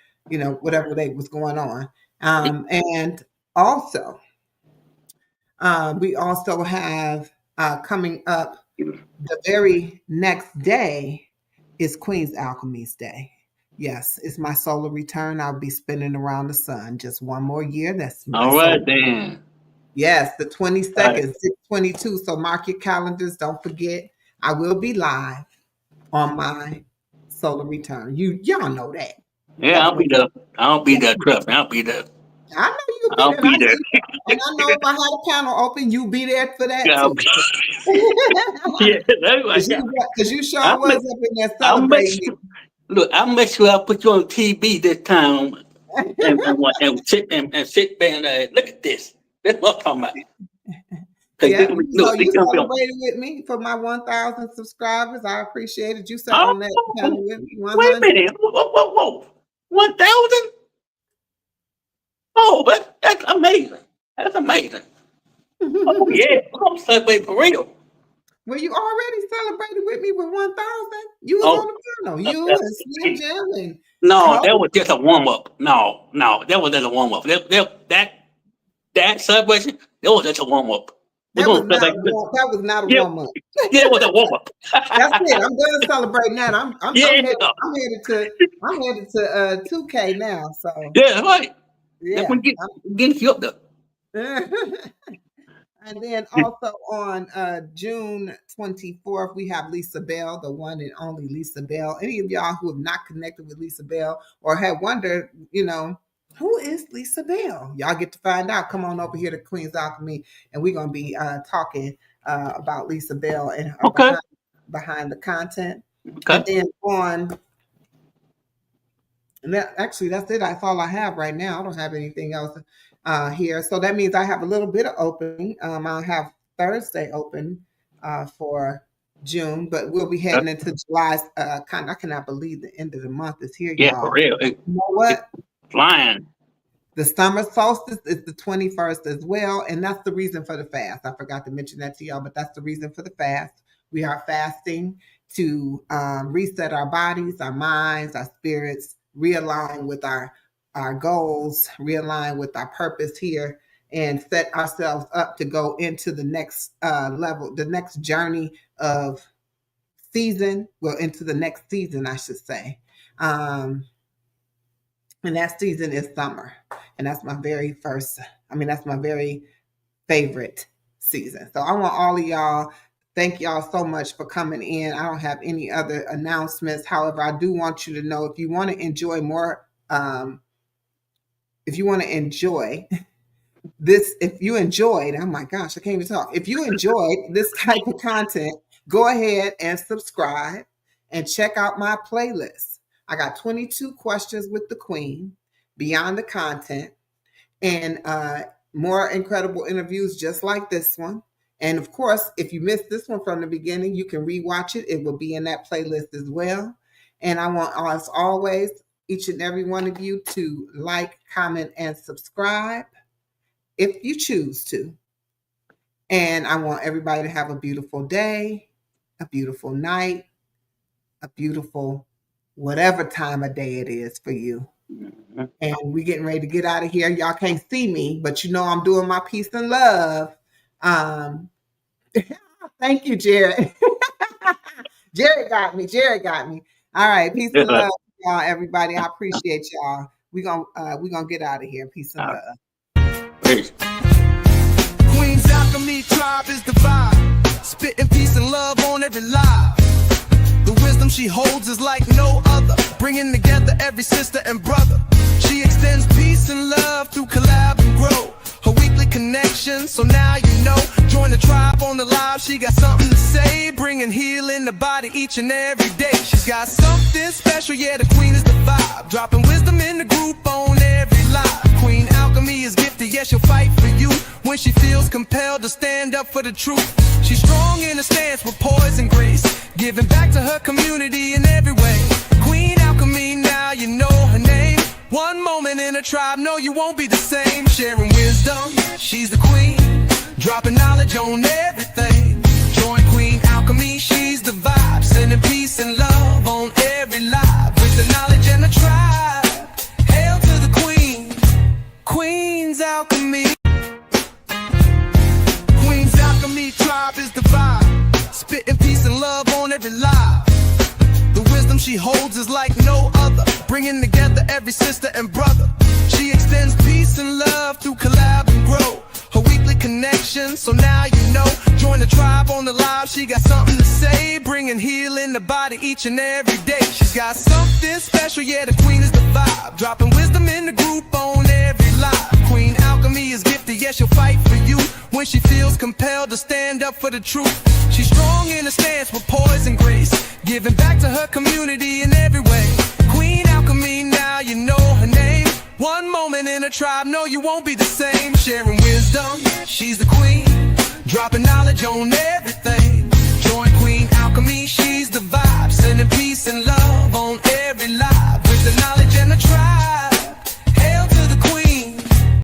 whatever they was going on. And also, we also have coming up the very next day is Queen's Alchemy's Day. Yes, it's my solar return. I'll be spinning around the sun just one more year. That's my All right solar. then. Yes, the All right. 22nd, 6/22. So mark your calendars. Don't forget, I will be live on my solar return. Y'all know that. Yeah, Y'all I'll know. be there. I'll be Yeah, there. Trust me, I'll be there. I know you'll be I'll there. And be I there. see, and I know if I had a panel open, you'll be there for that Yeah, I'll too. be, yeah, that's right. Yeah. Because you sure I'll was make, up in there I'll make celebrating sure. Look, I'll make sure I put you on TV this time, it. and sit there and look at this. That's what I'm talking about. Cause Yeah, so this you gonna be on. celebrated with me for my 1,000 subscribers. I appreciate it. You sat Oh, on that panel with me, wait a 100. minute. Whoa. 1,000? Oh, that's amazing. That's amazing. Oh yeah, I'm celebrating for real. Well, you already celebrated with me with 1,000. You was on Oh, the panel. You uh, and Slim Jim and no, that Cole. was just a warm up. No, that was just a warm up. That celebration, that was just a warm up. We're That was gonna not celebrate. a warm. That was not a Yeah, warm up. yeah, it was a warm up. That's it. I'm done celebrating that. Yeah, I'm headed to 2K now. So yeah, right. That's yeah. when get you up there. And then also on June 24th, we have Lisa Bell, the one and only Lisa Bell. Any of y'all who have not connected with Lisa Bell or have wondered, who is Lisa Bell? Y'all get to find out. Come on over here to Queen's Alchemy, and we're going to be talking about Lisa Bell and her Okay, behind the content. And okay, then on, and actually, that's it. That's all I have right now. I don't have anything else here. So that means I have a little bit of opening. I'll have Thursday open for June, but we'll be heading okay. into July. I cannot believe the end of the month is here, Yeah, for y'all. real. You know It's what? flying. The summer solstice is the 21st as well. And that's the reason for the fast. I forgot to mention that to y'all, but that's the reason for the fast. We are fasting to reset our bodies, our minds, our spirits, realign with our goals, realign with our purpose here, and set ourselves up to go into the next level, the next journey of season, well, into the next season, I should say. And that season is summer. And that's my very first, that's my very favorite season. So I want all of y'all, thank y'all so much for coming in. I don't have any other announcements. However, I do want you to know, if you want to enjoy more, if you want to enjoy this, if you enjoyed, oh my gosh, I can't even talk. If you enjoyed this type of content, go ahead and subscribe and check out my playlist. I got 22 questions with the Queen, beyond the content, and more incredible interviews just like this one. And of course, if you missed this one from the beginning, you can rewatch it. It will be in that playlist as well. And I want, as always, each and every one of you to like, comment, and subscribe if you choose to. And I want everybody to have a beautiful day, a beautiful night, a beautiful whatever time of day it is for you. Mhm. And we getting ready to get out of here. Y'all can't see me, but I'm doing my peace and love. Um, thank you, Jarrett. Jarrett got me. All right, peace and Yeah. love, y'all, everybody. I appreciate y'all. We gonna get out of here. Peace and love. Peace. Queen's Alchemy tribe is the vibe. Spitting peace and love on every live. The wisdom she holds is like no other, bringing together every sister and brother. She extends peace and love through collab and grow. Her weekly connection, so now you know. Join the tribe on the live, she got something to say, bringing healing the body each and every day. She's got something special, yeah, the queen is the vibe. Dropping wisdom in the group on every live. Queen Alchemy is gifted, yes, she'll fight for you when she feels compelled to stand up for the truth. She's strong in her stance with poise and grace, giving back to her community in every way. Queen Alchemy, now you know her name. One moment in a tribe, no, you won't be the same. Sharing wisdom, she's the queen, dropping knowledge on everything. Join Queen Alchemy, she's the vibe, sending peace and love on every live. With the knowledge and the tribe, hail to the queen, Queen's Alchemy. Queen's Alchemy tribe is the vibe, spitting peace and love on every live. The wisdom she holds is like no other, bringing together every sister and brother. She extends peace and love through collab and grow. Her weekly connection, so now you know. Join the tribe on the live, she got something to say, bringing healing the body each and every day. She's got something special, yeah, the queen is the vibe. Dropping wisdom in the group on every live. Queen Alchemy is gifted, yes, she'll fight for you when she feels compelled to stand up for the truth. She's strong in her stance with poise and grace, giving back to her community in every way. Queen Alchemy, now you know her name. One moment in a tribe, no, you won't be the same. Sharing wisdom, she's the queen, dropping knowledge on every